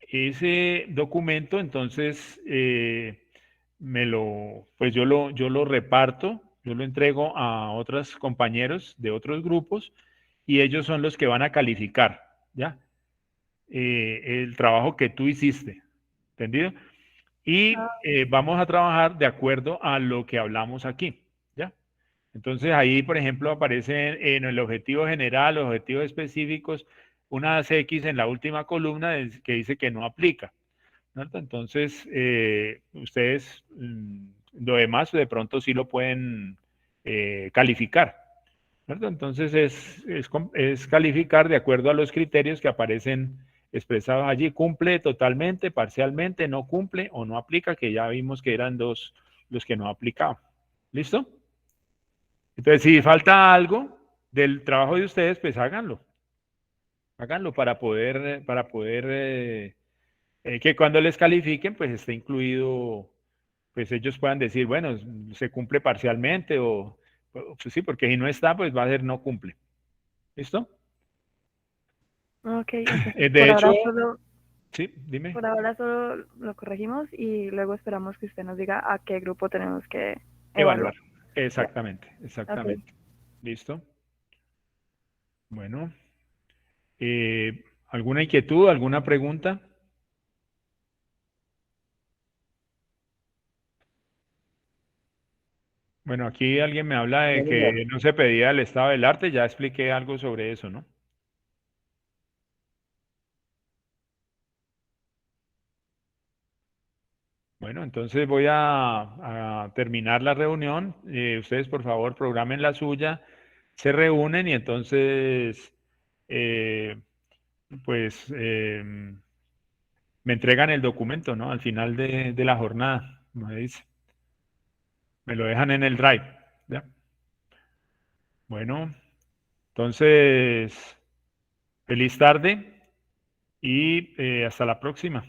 Ese documento, entonces, pues yo lo reparto, yo lo entrego a otros compañeros de otros grupos y ellos son los que van a calificar, ¿ya? El trabajo que tú hiciste, ¿entendido? Y vamos a trabajar de acuerdo a lo que hablamos aquí, ¿ya? Entonces ahí, por ejemplo, aparecen en el objetivo general, los objetivos específicos, unas X en la última columna que dice que no aplica, ¿no? Entonces, ustedes, lo demás de pronto sí lo pueden calificar, ¿cierto? Entonces es calificar de acuerdo a los criterios que aparecen expresados allí. Cumple totalmente, parcialmente, no cumple o no aplica, que ya vimos que eran dos los que no aplicaban. ¿Listo? Entonces, si falta algo del trabajo de ustedes, pues háganlo. Háganlo para poder que cuando les califiquen, pues esté incluido, pues ellos puedan decir, bueno, se cumple parcialmente o pues sí, porque si no está, pues va a ser no cumple. ¿Listo? Ok, entonces De hecho, sí, dime. por ahora solo lo corregimos y luego esperamos que usted nos diga a qué grupo tenemos que evaluar. Exactamente. Okay. ¿Listo? Bueno, ¿alguna inquietud, alguna pregunta? Bueno, aquí alguien me habla de que no se pedía el estado del arte, ya expliqué algo sobre eso, ¿no? Bueno, entonces voy a terminar la reunión. Ustedes, por favor, programen la suya, se reúnen y entonces, pues, me entregan el documento, ¿no? Al final de la jornada, me dice. Me lo dejan en el Drive, ¿ya? Bueno, entonces, feliz tarde y hasta la próxima.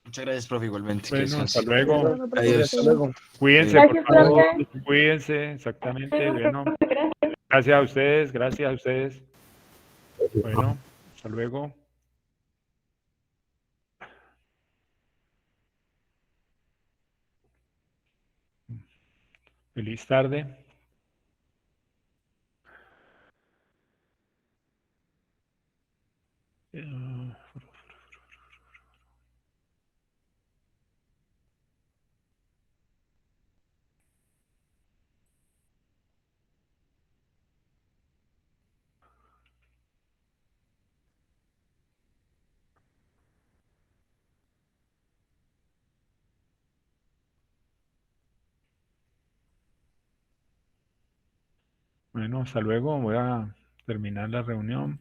Muchas gracias, profe, igualmente. Que Bueno, hasta descanse. luego. Adiós. Hasta luego. Cuídense, Gracias, por favor. profe. Cuídense, exactamente. Bueno, gracias a ustedes, gracias a ustedes. Bueno, hasta luego. Feliz tarde. Bueno, hasta luego. Voy a terminar la reunión.